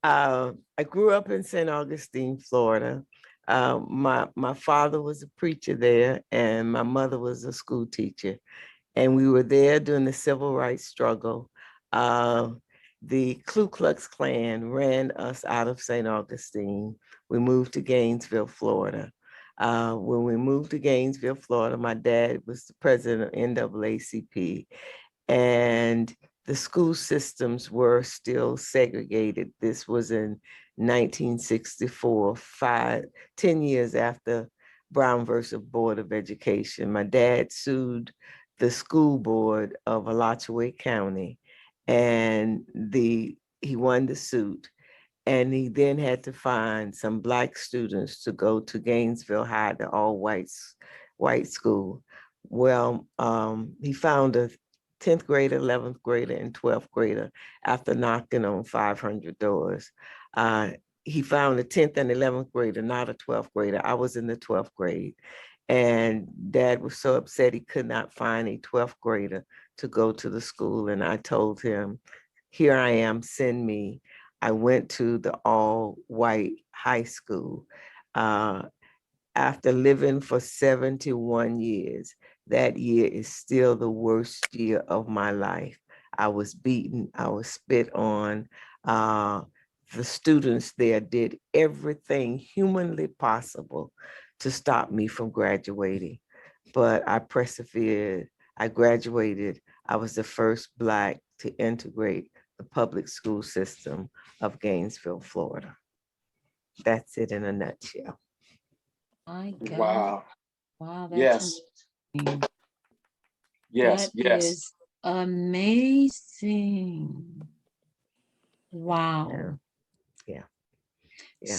I grew up in St. Augustine, Florida. My father was a preacher there, and my mother was a school teacher. And we were there during the civil rights struggle. The Ku Klux Klan ran us out of St. Augustine. We moved to Gainesville, Florida. When we moved to Gainesville, Florida, my dad was the president of NAACP, and the school systems were still segregated. This was in 1964, 10 years after Brown versus Board of Education. My dad sued the school board of Alachua County, and he won the suit. And he then had to find some Black students to go to Gainesville High, the all white school. Well, he found a 10th grader, 11th grader, and 12th grader after knocking on 500 doors. He found a 10th and 11th grader, not a 12th grader. I was in the 12th grade. And Dad was so upset he could not find a 12th grader to go to the school. And I told him, here I am, send me. I went to the all white high school. after living for 71 years, that year is still the worst year of my life. I was beaten, I was spit on. The students there did everything humanly possible to stop me from graduating, but I persevered. I graduated. I was the first Black to integrate the public school system of Gainesville, Florida. That's it in a nutshell. My God. Wow. Wow, Yes. amazing. Yes. That Yes. is amazing. Wow. Yeah. Yeah.